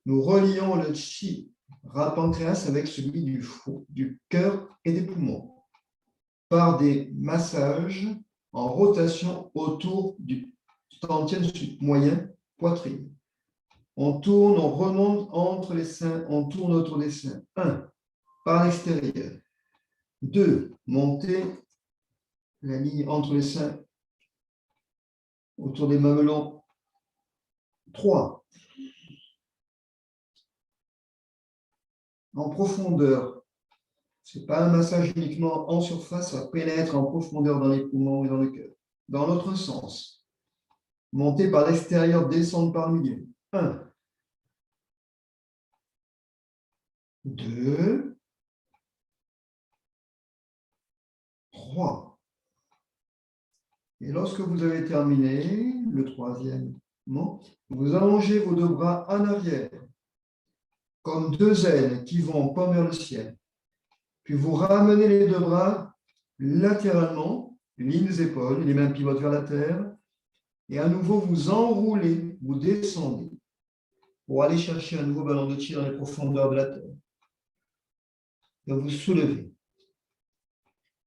Nous relions le chi Ra-pancréas avec celui du cœur et des poumons par des massages en rotation autour du tantien moyen poitrine. On tourne, on remonte entre les seins, on tourne autour des seins. 1, par l'extérieur. 2, montez la ligne entre les seins autour des mamelons. 3, en profondeur, Ce n'est pas un massage uniquement en surface, ça pénètre en profondeur dans les poumons et dans le cœur. Dans l'autre sens, monter par l'extérieur, descendre par le milieu. 1, 2, 3. Et lorsque vous avez terminé, le troisième, vous allongez vos deux bras en arrière, comme deux ailes qui vont comme vers le ciel. Puis vous ramenez les deux bras latéralement, ligne des épaules, les mains pivotent vers la terre. Et à nouveau, vous enroulez, vous descendez pour aller chercher un nouveau ballon de chi dans les profondeurs de la terre. Et vous soulevez.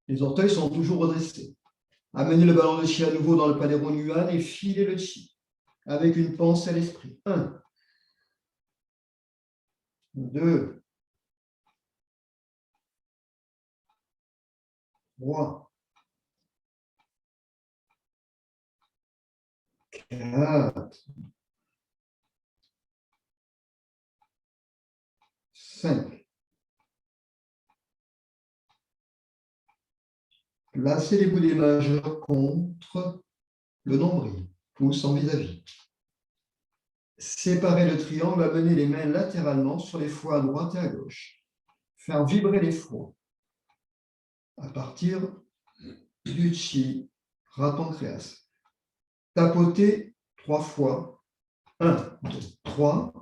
Les orteils sont toujours redressés. Amenez le ballon de chi à nouveau dans le Padero Nuan et filez le chi avec une pensée à l'esprit. 1, 2, 3, 4, 5. Placez les boudins majeurs contre le nombril, pouce en vis-à-vis. Séparez le triangle, amenez les mains latéralement sur les foies à droite et à gauche. Faire vibrer les foies à partir du chi rad-pancréas. Tapotez 3 fois. 1, 2, 3.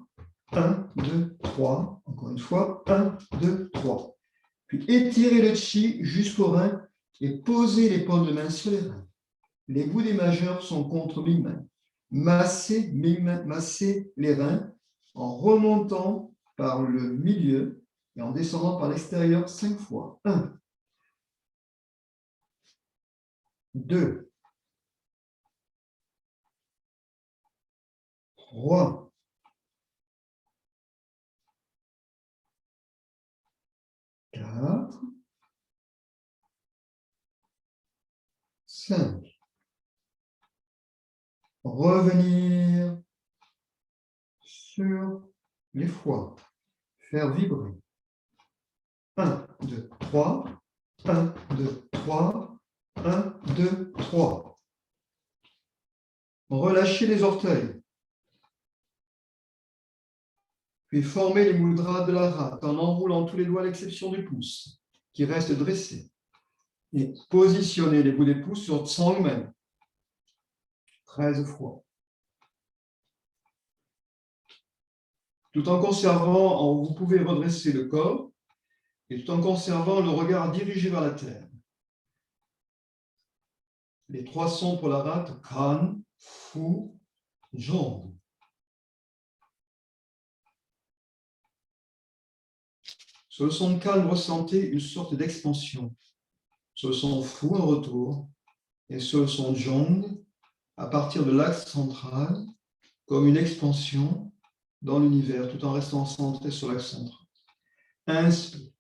1, 2, 3. Encore une fois. 1, 2, 3. Puis étirez le chi jusqu'au rein et posez les paumes de main sur les reins. Les boudins majeurs sont contre mi-main. Massez les reins en remontant par le milieu et en descendant par l'extérieur 5 fois. 1, 2, 3, 4, 5. Revenir sur les foies. Faire vibrer. 1, 2, 3. 1, 2, 3. 1, 2, 3. Relâchez les orteils. Puis formez les mudras de la rate en enroulant tous les doigts à l'exception du pouce, qui reste dressé. Et positionnez les bouts des pouces sur Tsangmen. 13 fois. Tout en conservant, vous pouvez redresser le corps, et tout en conservant le regard dirigé vers la terre. Les 3 sons pour la rate, Kan, Fu, Jong. Sur le son calme, ressentez une sorte d'expansion. Sur le son Fu, un retour. Et sur le son Jong, à partir de l'axe central, comme une expansion dans l'univers, tout en restant centré sur l'axe central. Inspire.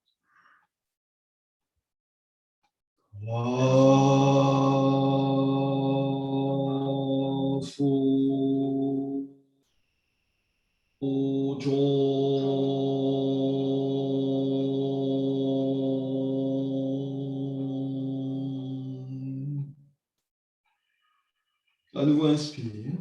À nouveau, inspire.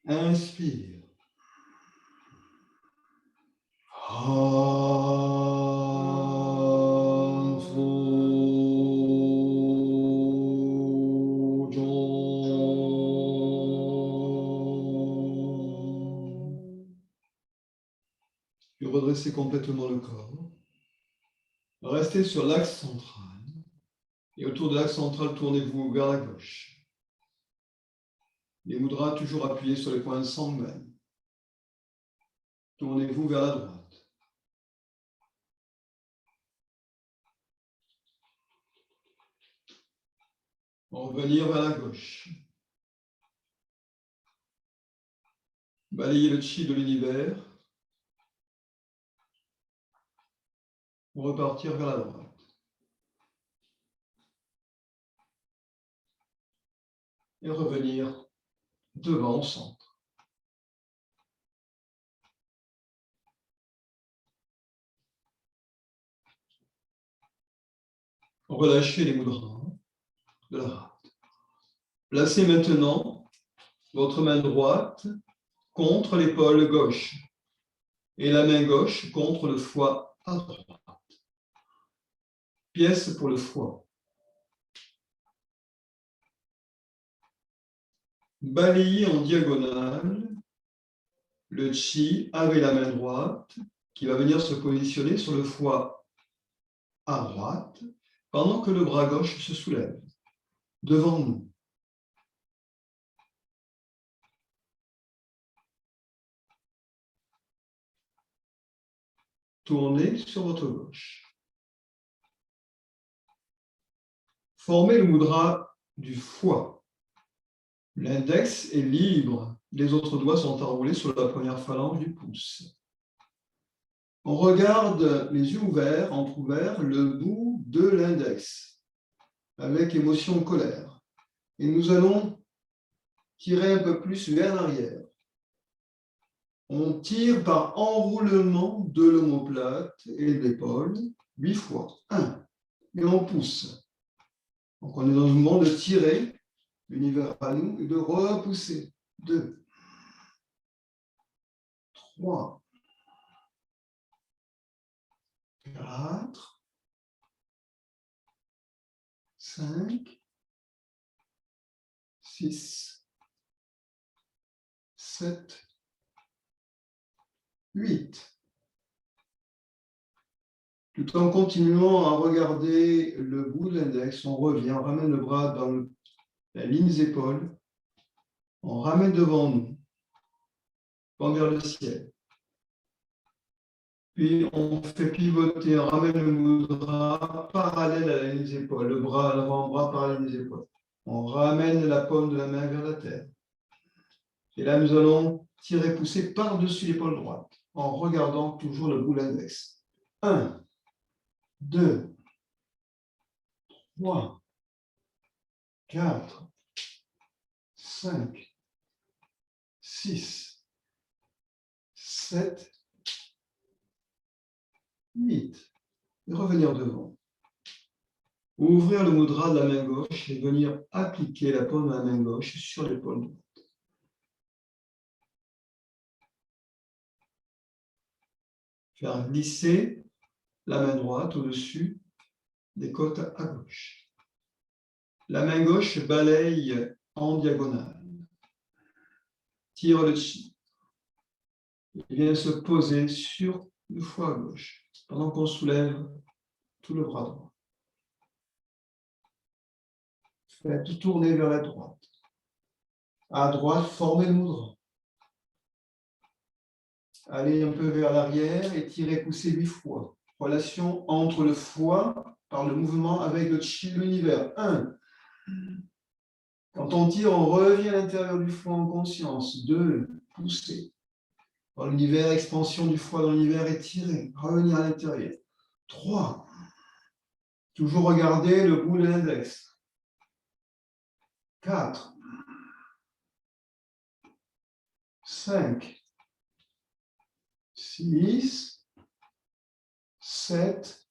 Inspire. Puis redressez complètement le corps. Restez sur l'axe central. Et autour de l'axe central, tournez-vous vers la gauche. Les mudras toujours appuyés sur les points de Sangmen. Tournez-vous vers la droite. Revenir vers la gauche. Balayez le chi de l'univers repartir vers la droite. Et revenir devant au centre. Relâchez les mudras de la rate. Placez maintenant votre main droite contre l'épaule gauche et la main gauche contre le foie à droite. Pièce pour le foie. Balayez en diagonale le chi avec la main droite qui va venir se positionner sur le foie à droite pendant que le bras gauche se soulève devant nous. Tournez sur votre gauche. Formez le mudra du foie. L'index est libre. Les autres doigts sont enroulés sur la première phalange du pouce. On regarde les yeux ouverts, entrouverts, le bout de l'index avec émotion colère. Et nous allons tirer un peu plus vers l'arrière. On tire par enroulement de l'omoplate et de l'épaule 8 fois. 1. Et on pousse. Donc on est dans un mouvement de tirer l'univers à nous et de repousser. 2. 3. 4. 5. 6. 7. 8. Tout en continuant à regarder le bout de l'index, on revient, on ramène le bras dans la ligne des épaules, on ramène devant nous, on vers le ciel. Puis on fait pivoter, on ramène le mudra parallèle à la ligne des épaules, le bras, l'avant-bras parallèle des épaules. On ramène la paume de la main vers la terre. Et là, nous allons tirer, pousser par-dessus l'épaule droite, en regardant toujours le bout de l'index. 1, 2, 3, 4, 5, 6, 7, 8. Et revenir devant. Ouvrir le mudra de la main gauche et venir appliquer la paume de la main gauche sur l'épaule droite. Faire glisser la main droite au-dessus des côtes à gauche. La main gauche balaye en diagonale. Tire le chi. Il vient se poser sur le foie gauche pendant qu'on soulève tout le bras droit. Faites tourner vers la droite. À droite, formez le mudra. Allez un peu vers l'arrière et tirez, poussez 8 fois. Relation entre le foie par le mouvement avec le chi de l'univers. 1. Quand on tire, on revient à l'intérieur du foie en conscience. 2. Poussez. Dans l'univers, expansion du foie dans l'univers et tirer. Revenir à l'intérieur. 3. Toujours regarder le bout de l'index. 4. 5. 6. 7.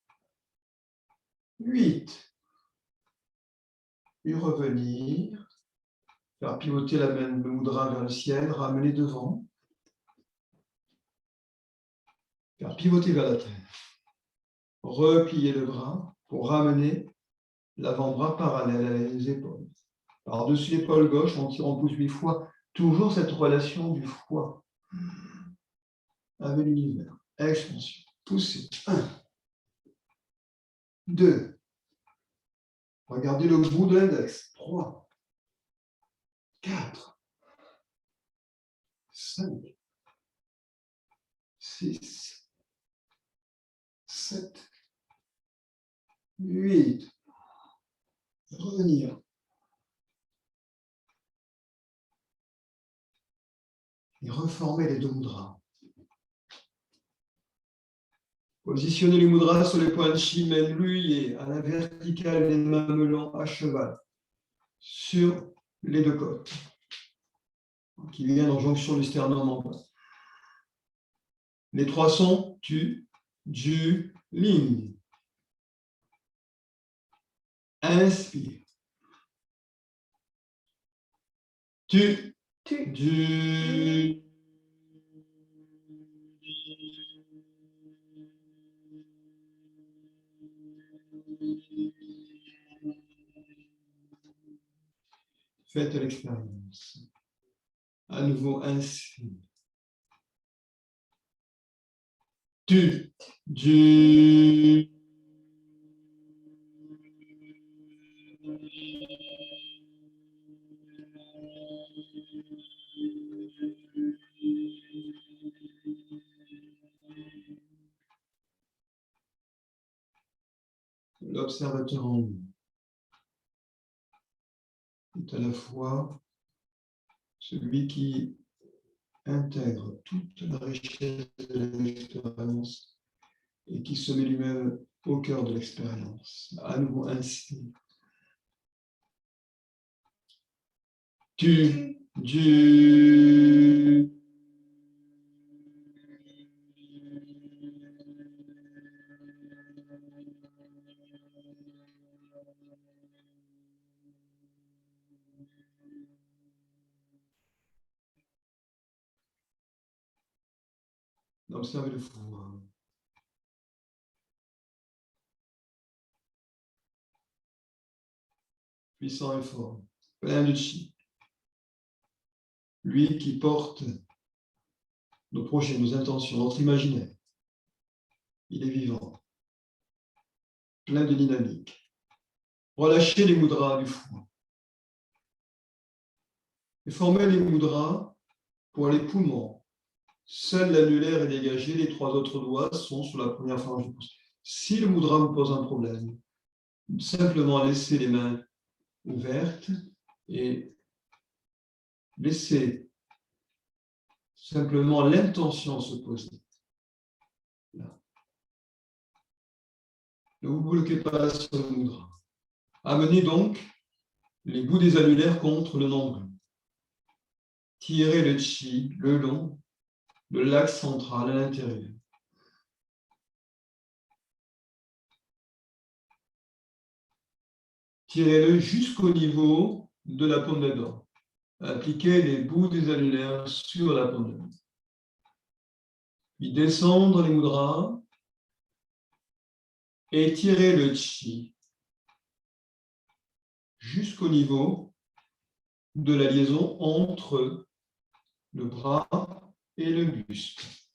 8. Et revenir. Faire pivoter la main, le mudra vers le ciel, ramener devant. Faire pivoter vers la terre. Replier le bras pour ramener l'avant-bras parallèle à les épaules. Par-dessus l'épaule gauche, on tire, on pousse 8 fois. Toujours cette relation du foie avec l'univers. Expansion. Poussez. 1. 2. Regardez le bout de l'index. 3. 4. 5. 6. 7. 8. Revenir. Et reformer les deux mudras. Positionnez les mudras sur les points de chi, main liées à la verticale des mamelons à cheval sur les deux côtes qui viennent en jonction du sternum en bas. Les trois sons tu, ju, ling. Inspire. Tu, du. Faites l'expérience. À nouveau, inspire. Tu, du. L'observateur en nous est à la fois celui qui intègre toute la richesse de l'expérience et qui se met lui-même au cœur de l'expérience. À nouveau, inspire. Tu, du. Observez le four. Puissant et fort, plein de chi. Lui qui porte nos projets, nos intentions, notre imaginaire. Il est vivant, plein de dynamique. Relâchez les mudras du four. Et formez les mudras pour les poumons. Seul l'annulaire est dégagé, les trois autres doigts sont sur la première phalange du pouce. Si le mudra vous pose un problème, simplement laissez les mains ouvertes et laissez simplement l'intention se poser. Là. Ne vous bloquez pas sur le mudra. Amenez donc les bouts des annulaires contre le nombril. Tirez le chi le long de l'axe central à l'intérieur. Tirez-le jusqu'au niveau de la paume des doigts. Appliquez les bouts des annulaires sur la paume des doigts. Puis descendre les mudras et tirez le chi jusqu'au niveau de la liaison entre le bras et le buste.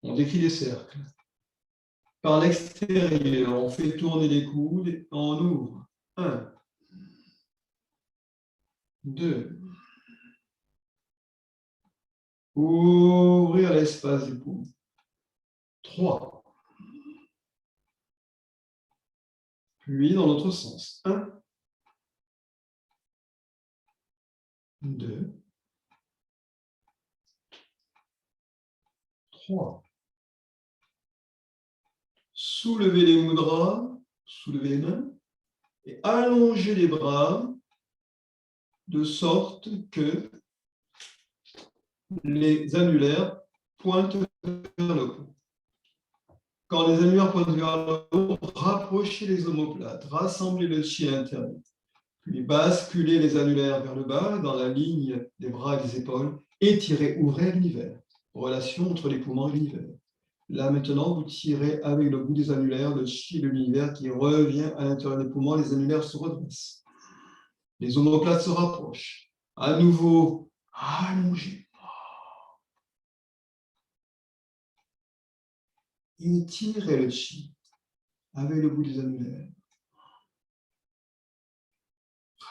On décrit des cercles. Par l'extérieur, on fait tourner les coudes et on ouvre. 1, 2. Ouvrir l'espace du poumon. 3. Puis dans l'autre sens. 1, 2, 3. Soulevez les mudras, soulevez les mains et allongez les bras de sorte que les annulaires pointent vers le haut. Quand les annulaires pointent vers le haut, rapprochez les omoplates, rassemblez le chi à l'intérieur, puis basculez les annulaires vers le bas dans la ligne des bras et des épaules, étirez, ouvrez l'univers. Relation entre les poumons et l'univers. Là, maintenant, vous tirez avec le bout des annulaires le chi de l'univers qui revient à l'intérieur des poumons. Les annulaires se redressent. Les omoplates se rapprochent. À nouveau, allongez. Et tirez le chi avec le bout des annulaires.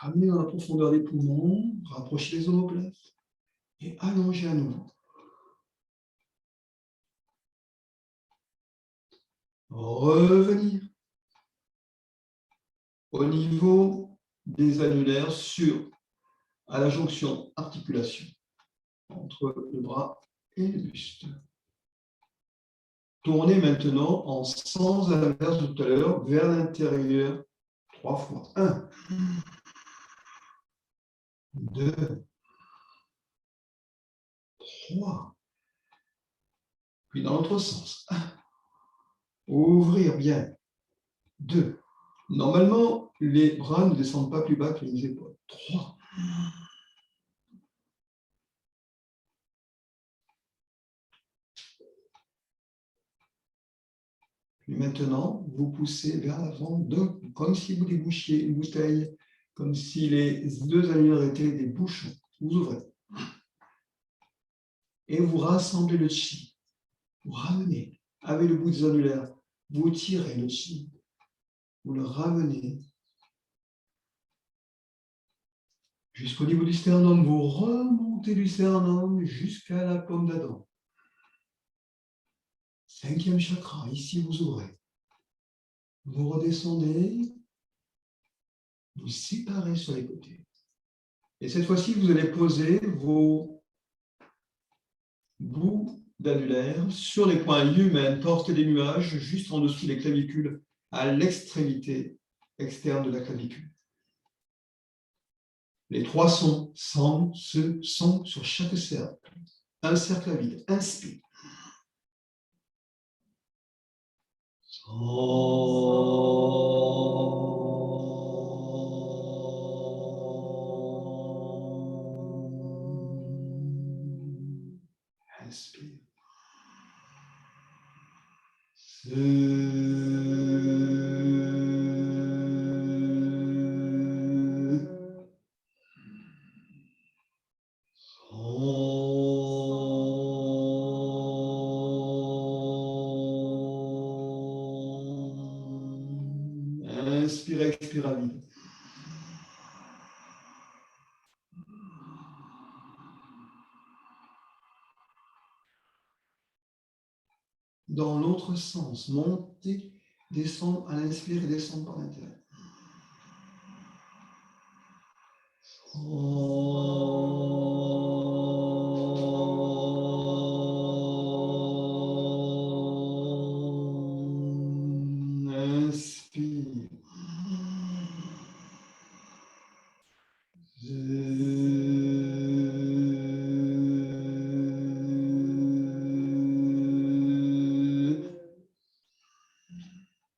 Ramenez dans la profondeur des poumons, rapprochez les omoplates et allongez à nouveau. Revenir au niveau des annulaires à la jonction articulation entre le bras et le buste. Tournez maintenant en sens inverse de tout à l'heure vers l'intérieur 3 fois. 1, 2, 3. Puis dans l'autre sens. 1. Ouvrir bien. 2. Normalement, les bras ne descendent pas plus bas que les épaules. 3. Puis maintenant, vous poussez vers l'avant, comme si vous débouchiez une bouteille, comme si les deux annulaires étaient des bouchons. Vous ouvrez. Et vous rassemblez le chi. Vous ramenez avec le bout des annulaires. Vous tirez le chi. Vous le ramenez jusqu'au niveau du sternum. Vous remontez du sternum jusqu'à la paume d'Adam. 5e chakra. Ici, vous ouvrez. Vous redescendez. Vous séparez sur les côtés. Et cette fois-ci, vous allez poser vos bouts d'annulaire sur les points humains, portez des nuages juste en dessous des clavicules, à l'extrémité externe de la clavicule. Les 3 sons se sont sur chaque cercle. Un cercle à vide. Inspire. Inspire. Inspire, expire à vide. Dans l'autre sens, monter, descendre à l'inspire et descendre par l'intérieur. Inspire.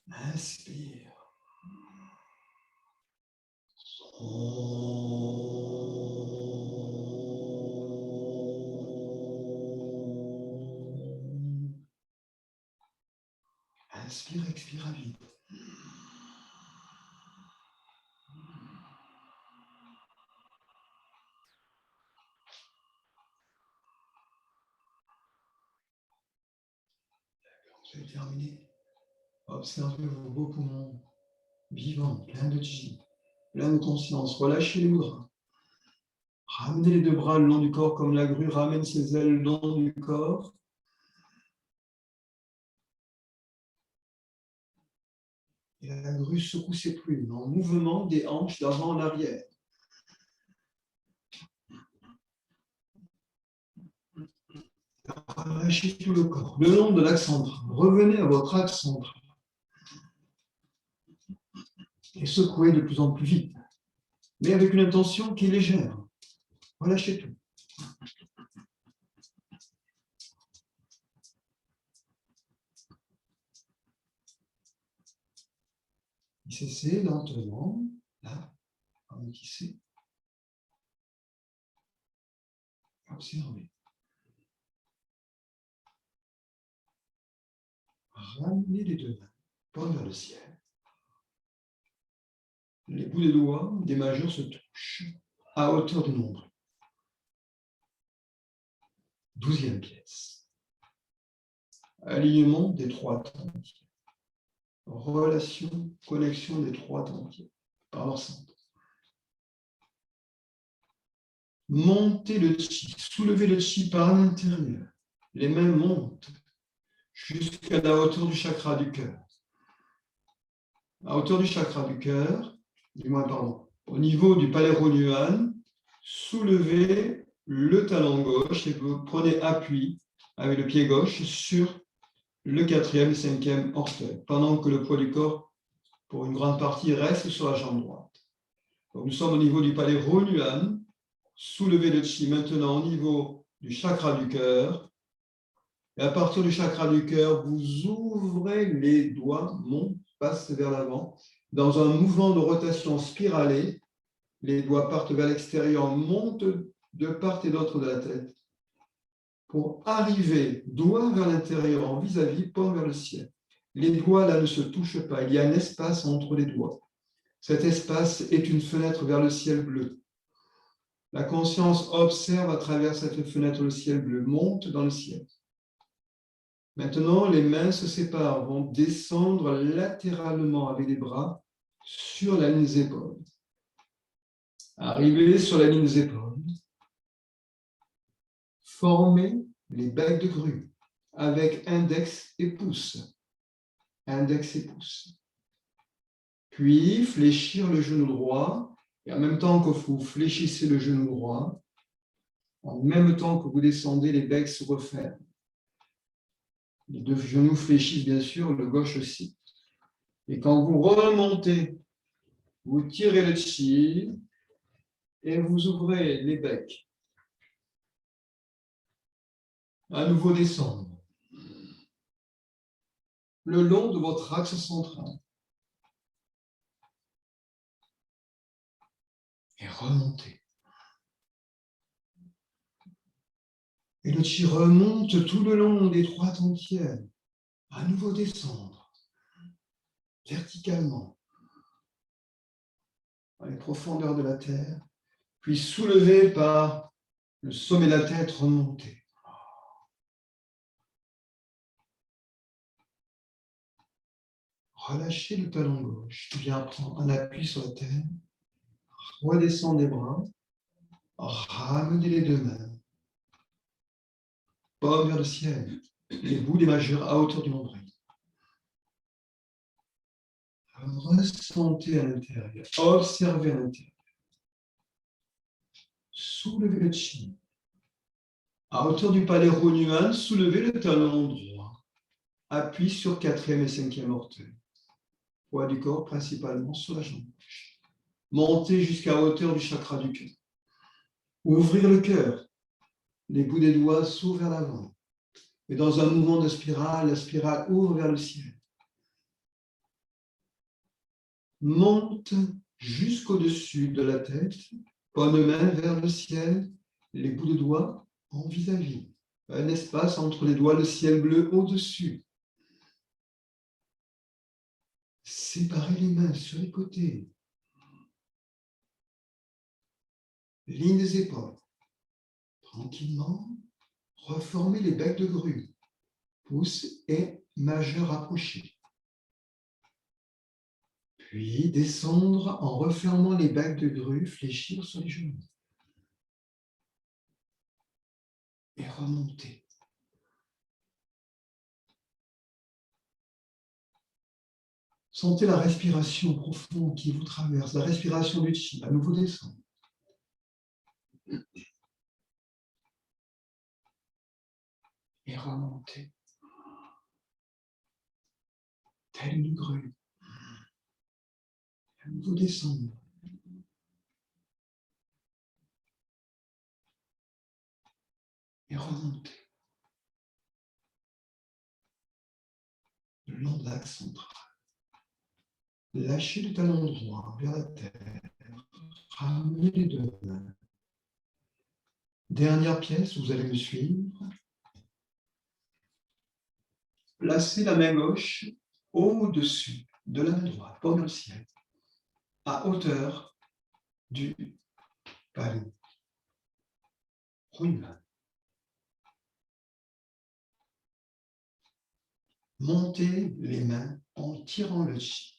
Inspire. Inspire, expire à vide. Vous avez terminé. Observez vos beaux poumons vivants, pleins de chi, pleins de conscience. Relâchez les mudras. Ramenez les 2 bras le long du corps comme la grue ramène ses ailes le long du corps. Et la grue secoue ses plumes en mouvement des hanches d'avant en arrière. Relâchez tout le corps, le long de l'axe central. Revenez à votre axe central. Et secouez de plus en plus vite, mais avec une intention qui est légère. Relâchez tout. Cessez lentement, là, ralenissez. Observez. Ramenez les 2 mains, paume vers le ciel. Les bouts des doigts des majeurs se touchent à hauteur du nombril. 12e pièce. Alignement des 3 temps entiers. Relation, connexion des 3 temps entiers par leur centre. Montez le chi, soulevez le chi par l'intérieur. Les mains montent jusqu'à la hauteur du chakra du cœur. À hauteur du chakra du cœur, au niveau du palais rhône, soulevez le talon gauche et vous prenez appui avec le pied gauche sur le quatrième et cinquième orteil, pendant que le poids du corps, pour une grande partie, reste sur la jambe droite. Donc, nous sommes au niveau du palais Ronyuan. Soulevez le chi maintenant au niveau du chakra du cœur. Et à partir du chakra du cœur, vous ouvrez les doigts, montent, passent vers l'avant. Dans un mouvement de rotation spiralée, les doigts partent vers l'extérieur, montent de part et d'autre de la tête pour arriver doigt vers l'intérieur en vis-à-vis, paume vers le ciel. Les doigts là ne se touchent pas, il y a un espace entre les doigts. Cet espace est une fenêtre vers le ciel bleu. La conscience observe à travers cette fenêtre le ciel bleu, monte dans le ciel. Maintenant, les mains se séparent, vont descendre latéralement avec les bras sur la ligne des épaules. Arriver sur la ligne des épaules, former les becs de grue avec index et pouce. Index et pouce. Puis, fléchir le genou droit, et en même temps que vous fléchissez le genou droit, en même temps que vous descendez, les becs se referment. Les deux genoux fléchissent, bien sûr, le gauche aussi. Et quand vous remontez, vous tirez le chi et vous ouvrez les becs. À nouveau descendre. Le long de votre axe central. Et remonter. Et le chi remonte tout le long des trois entières. À nouveau descendre. Verticalement. Dans les profondeurs de la terre. Puis soulevé par le sommet de la tête, remonter. Relâchez le talon gauche. Viens prendre un appui sur la terre. Redescendez les bras. Ramenez les deux mains. Paume vers le ciel. Les bouts des majeurs à hauteur du nombril. Ressentez à l'intérieur. Observez à l'intérieur. Soulevez le chi. À hauteur du palais Ronyuan, soulevez le talon droit. Appui sur quatrième et cinquième orteil. Poids du corps principalement sur la jambe gauche. Montez jusqu'à hauteur du chakra du cœur. Ouvrir le cœur. Les bouts des doigts s'ouvrent vers l'avant. Et dans un mouvement de spirale, la spirale ouvre vers le ciel. Monte jusqu'au-dessus de la tête, paume main vers le ciel, les bouts de doigts en vis-à-vis. Un espace entre les doigts, le ciel bleu au-dessus. Séparez les mains sur les côtés. Ligne des épaules. Tranquillement, reformez les becs de grue. Pouce et majeur rapprochés. Puis descendre en refermant les becs de grue, fléchir sur les genoux. Et remonter. Sentez la respiration profonde qui vous traverse, la respiration du chi, à nouveau descendre. Et remonter. Telle une grue. À nouveau descendre. Et remonter. Le long de l'axe central. Lâchez le talon droit vers la terre. Ramenez les deux mains. Dernière pièce, vous allez me suivre. Placez la main gauche au-dessus de la main droite, paume au ciel, à hauteur du palais. Ronyuan. Montez les mains en tirant le chi.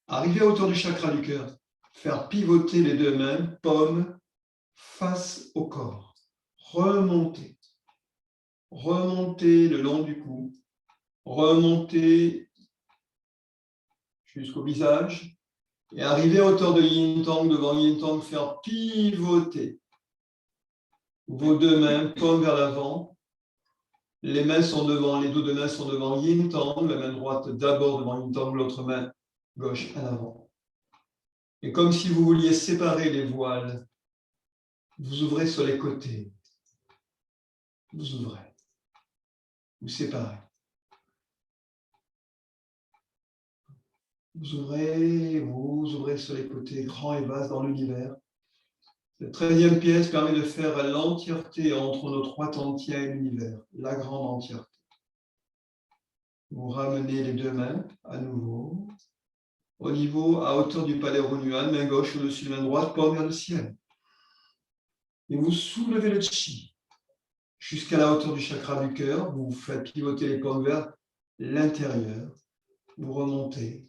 Arrivez à hauteur du chakra du cœur. Faire pivoter les deux mains, paume face au corps. Remontez. Remontez le long du cou. Remontez jusqu'au visage. Et arrivez à hauteur de Yin Tang, devant Yin Tang, faire pivoter vos deux mains, paume vers l'avant. Les mains sont devant, les dos de main sont devant Yin Tang, la main droite d'abord devant Yin Tang, l'autre main gauche en avant. Et comme si vous vouliez séparer les voiles, vous ouvrez sur les côtés. Vous ouvrez. Vous séparez. Vous ouvrez sur les côtés, grands et vastes dans l'univers. Cette 13e pièce permet de faire l'entièreté entre nos trois tantiens et l'univers, la grande entièreté. Vous ramenez les deux mains à nouveau, au niveau, à hauteur du palais Runyuan, main gauche au-dessus de main droite, paume vers le ciel. Et vous soulevez le chi jusqu'à la hauteur du chakra du cœur, vous faites pivoter les paumes vers l'intérieur, vous remontez.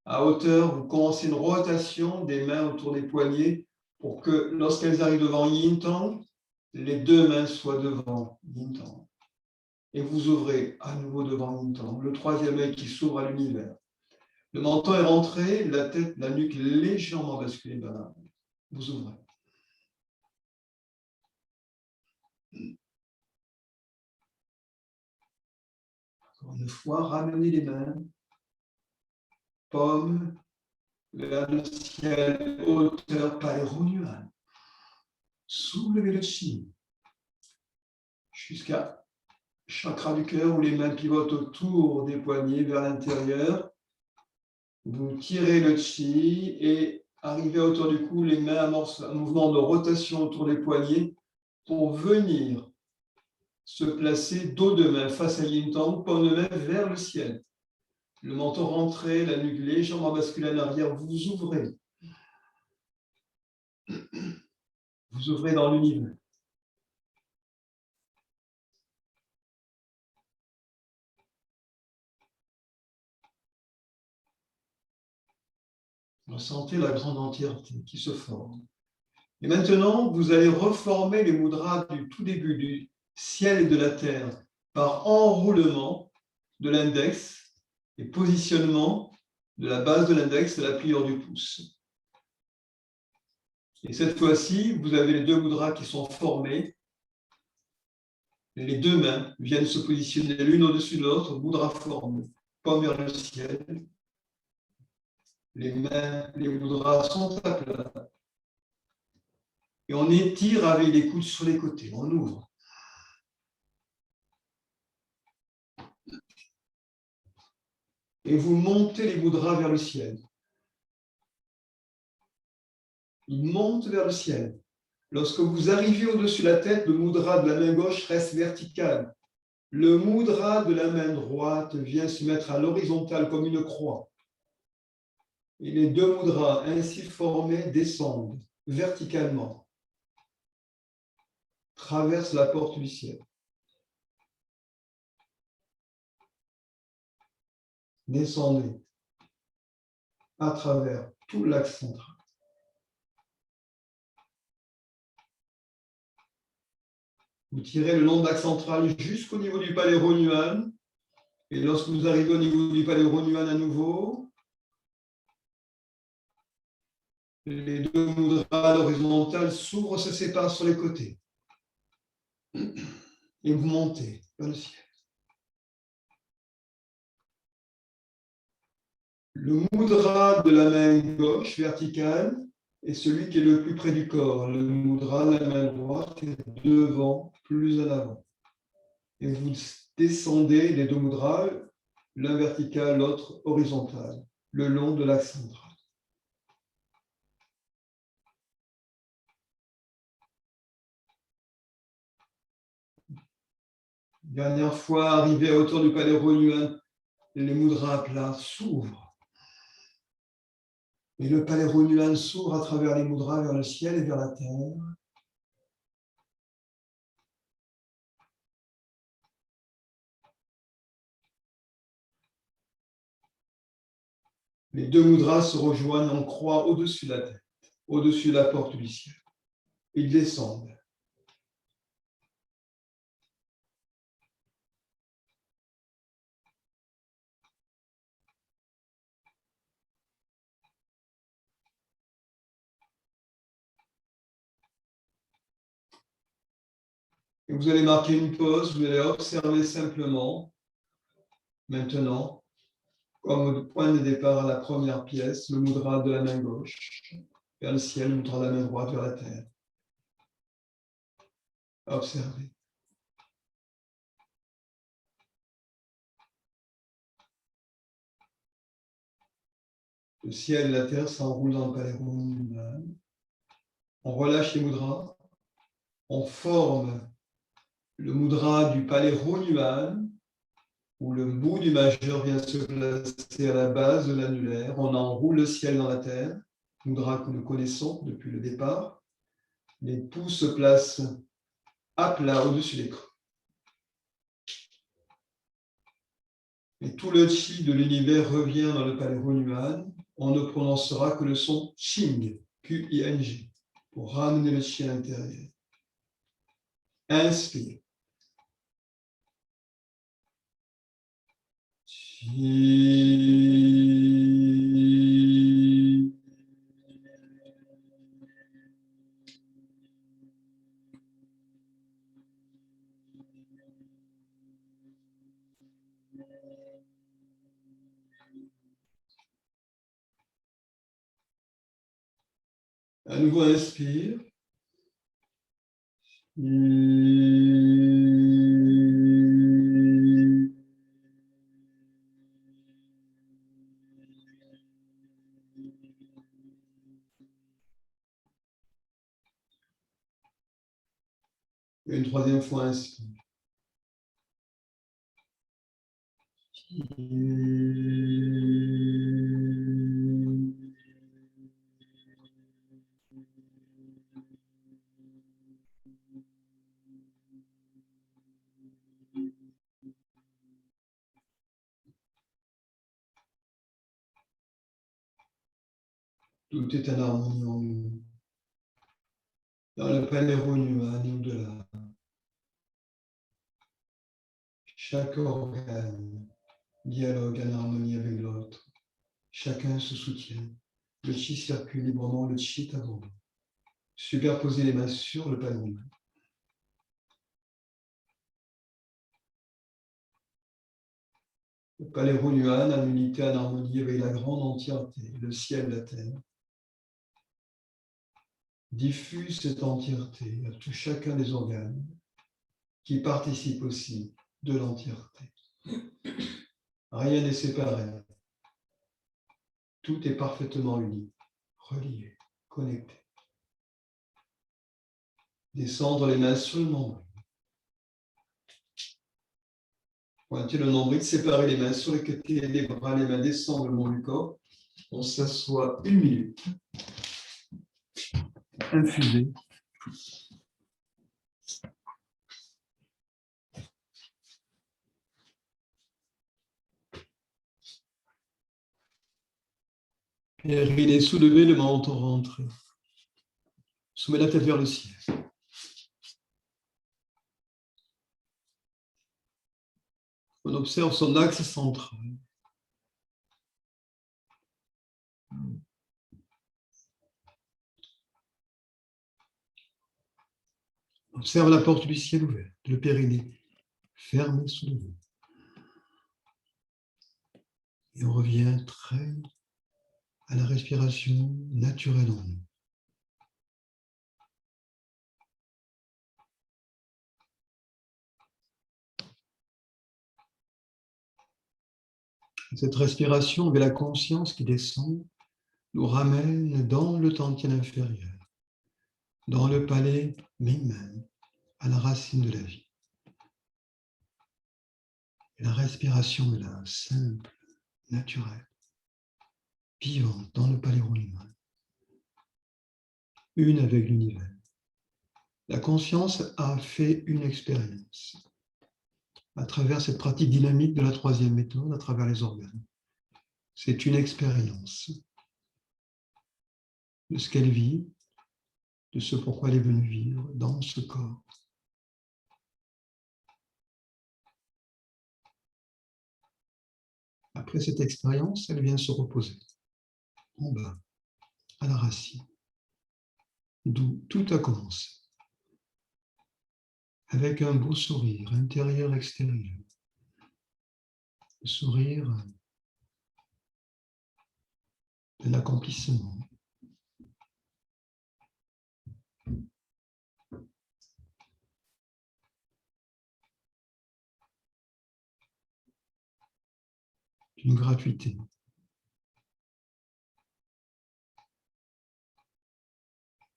À hauteur, vous commencez une rotation des mains autour des poignets pour que lorsqu'elles arrivent devant Yin Tang, les deux mains soient devant Yin Tang. Et vous ouvrez à nouveau devant Yin Tang, le troisième œil qui s'ouvre à l'univers. Le menton est rentré, la tête, la nuque légèrement basculée vers l'avant. Vous ouvrez. Encore une fois, ramenez les mains, paume vers le ciel, hauteur, palais Runyuan. Soulevez le chi jusqu'à chakra du cœur où les mains pivotent autour des poignets vers l'intérieur. Vous tirez le chi et arrivez à hauteur du cou, les mains amorcent un mouvement de rotation autour des poignets pour venir se placer dos de main face à Yin Tang, paume de main vers le ciel. Le menton rentré, la nuque légèrement basculée en arrière, vous ouvrez. Vous ouvrez dans l'univers. Ressentez la grande entièreté qui se forme. Et maintenant, vous allez reformer les mudras du tout début du ciel et de la terre par enroulement de l'index et positionnement de la base de l'index à la pliure du pouce. Et cette fois-ci, vous avez les deux mudras qui sont formés. Les deux mains viennent se positionner l'une au-dessus de l'autre, mudra formé, paume vers le ciel. Les mains, les mudras sont à plat. Et on étire avec les coudes sur les côtés, on ouvre. Et vous montez les mudras vers le ciel. Ils montent vers le ciel. Lorsque vous arrivez au-dessus de la tête, le mudra de la main gauche reste vertical. Le mudra de la main droite vient se mettre à l'horizontale comme une croix. Et les deux mudras ainsi formés descendent verticalement, traversent la porte du ciel. Descendez à travers tout l'axe central. Vous tirez le long de l'axe central jusqu'au niveau du palais Runyuan. Et lorsque vous arrivez au niveau du palais Runyuan à nouveau, les deux mudras à l'horizontale s'ouvrent, se séparent sur les côtés. Et vous montez vers le ciel. Le mudra de la main gauche verticale est celui qui est le plus près du corps. Le mudra de la main droite est devant, plus en avant. Et vous descendez les deux mudras, l'un vertical, l'autre horizontal, le long de l'axe central. Dernière fois, arrivé à hauteur du palais Runyuan, les mudras à plat s'ouvrent. Et le palais Runyuan s'ouvre à travers les mudras vers le ciel et vers la terre. Les deux mudras se rejoignent en croix au-dessus de la tête, au-dessus de la porte du ciel. Ils descendent. Et vous allez marquer une pause, vous allez observer simplement, maintenant, comme point de départ à la première pièce, le mudra de la main gauche vers le ciel, le mudra de la main droite vers la terre. Observez. Le ciel et la terre s'enroulent dans le palais humain. On relâche les mudras. On forme le mudra du palais Hunuman, où le bout du majeur vient se placer à la base de l'annulaire. On enroule le ciel dans la terre, mudra que nous connaissons depuis le départ. Les pouces se placent à plat au-dessus des creux. Et tout le chi de l'univers revient dans le palais Hunuman. On ne prononcera que le son Ching, Q-I-N-G, pour ramener le chi à l'intérieur. Inspire. À nouveau, inspire. Et une troisième fois, inspire. Tout est en harmonie en nous. Dans le palais Hunuman et au-delà. Chaque organe dialogue en harmonie avec l'autre. Chacun se soutient. Le chi circule librement, le chi est abondant. Superposez les mains sur le palais Hunuman. Le palais Hunuman en unité, en harmonie avec la grande entièreté, le ciel, la terre. Diffuse cette entièreté à tout chacun des organes qui participent aussi de l'entièreté. Rien n'est séparé. Tout est parfaitement uni, relié, connecté. Descendre les mains sur le nombril. Pointer le nombril, séparer les mains sur les côtés, les bras, les mains descendent le long du corps. On s'assoit 1 minute. Infusé. Périnée soulevé, le menton rentré. Soumet la tête vers le ciel. On observe son axe central. Observe la porte du ciel ouverte, le périnée fermé sous le vent. Et on revient très à la respiration naturelle en nous. Cette respiration avec la conscience qui descend nous ramène dans le tantien inférieur, dans le palais Mingmen, à la racine de la vie. Et la respiration est là, simple, naturelle, vivante dans le palais Hunuman, une avec l'univers. La conscience a fait une expérience à travers cette pratique dynamique de la troisième méthode, à travers les organes. C'est une expérience de ce qu'elle vit, de ce pourquoi elle est venue vivre dans ce corps. Après cette expérience, elle vient se reposer en bas, à la racine, d'où tout a commencé. avec un beau sourire, intérieur-extérieur. Le sourire de l'accomplissement. Une gratuité.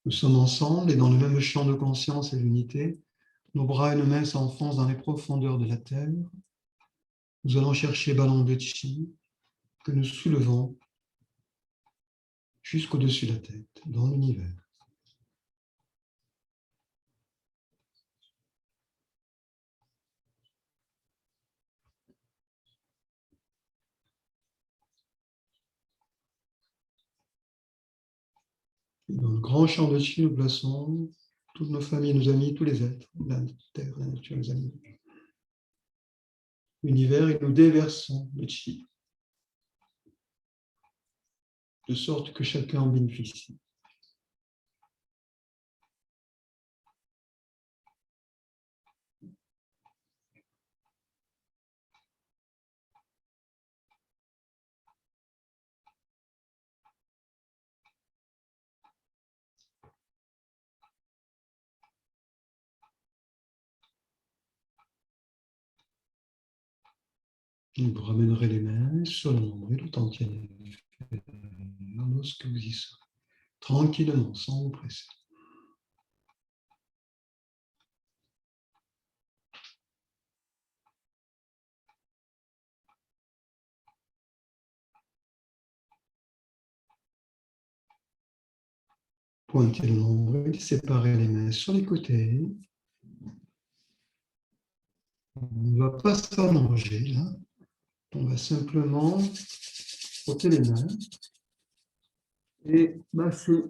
Nous sommes ensemble et dans le même champ de conscience et d'unité. Nos bras et nos mains s'enfoncent dans les profondeurs de la terre. Nous allons chercher ballons de chi que nous soulevons jusqu'au-dessus de la tête, dans l'univers. Et dans le grand champ de chi, nous plaçons toutes nos familles, nos amis, tous les êtres, la terre, la nature, les animaux. L'univers, et nous déversons le chi, de sorte que chacun en bénéficie. Vous ramènerez les mains sur le nombril tout entier. Lorsque vous y serez, tranquillement, sans vous presser. Pointez le nombril, séparez les mains sur les côtés. On ne va pas s'allonger là. On va simplement frotter les mains et masser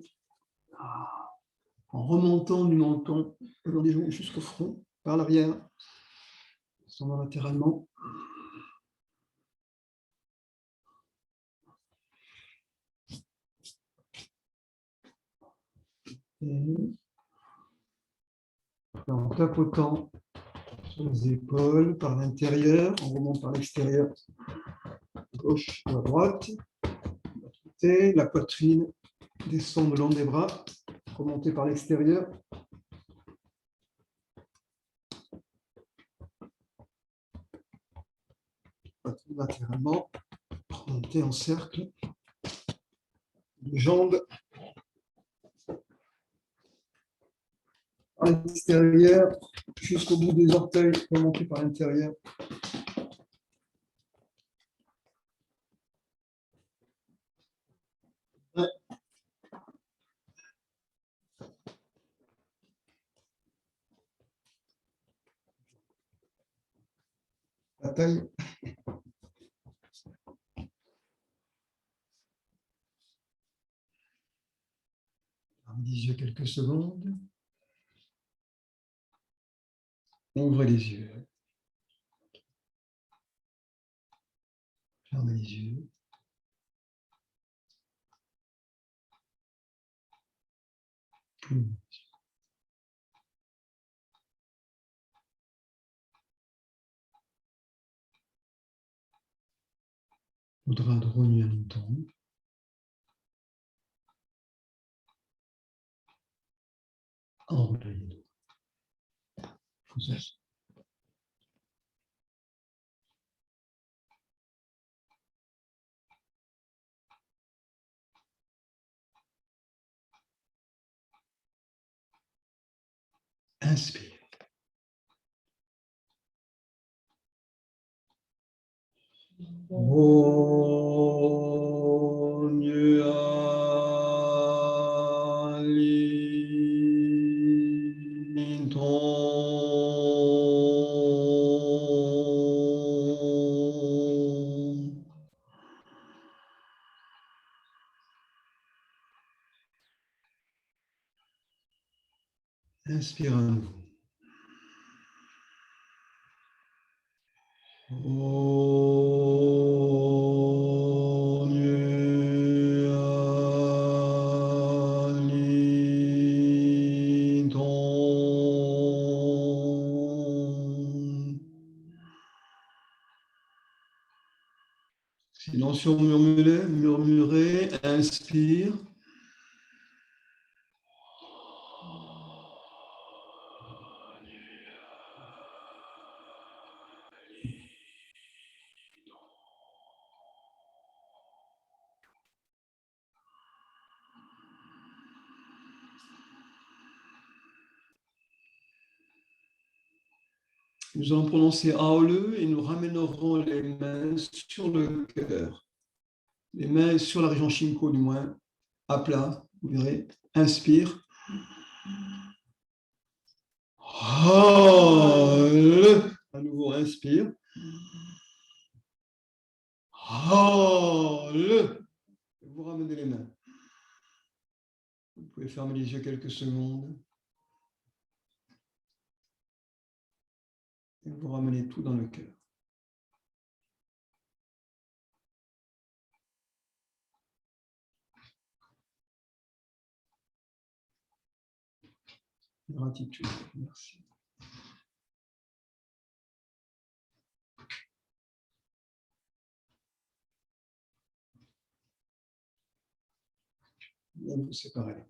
en remontant du menton le long des joues jusqu'au front, par l'arrière, descendant latéralement. Et en tapotant sur les épaules par l'intérieur, on remonte par l'extérieur, gauche ou à droite. La poitrine descend le long des bras, remonter par l'extérieur. Poitrine latéralement, remonter en cercle. Les jambes à l'extérieur, jusqu'au bout des orteils, remonter par l'intérieur. La taille. Fermez les yeux quelques secondes. Ouvrez les yeux. Fermez les yeux. Faudra droguer un longtemps. Enroulez les doigts. Vous êtes. Inspire. Inspire à nouveau. Silencieux, murmurez, inspire. Nous allons prononcer Aole et nous ramènerons les mains sur le cœur. Les mains sur la région Shinko, du moins, à plat, vous verrez. Inspire. Aole. À nouveau, inspire. Aole. Vous ramenez les mains. Vous pouvez fermer les yeux quelques secondes. Et vous ramenez tout dans le cœur. Gratitude. Merci. Bien vous séparer.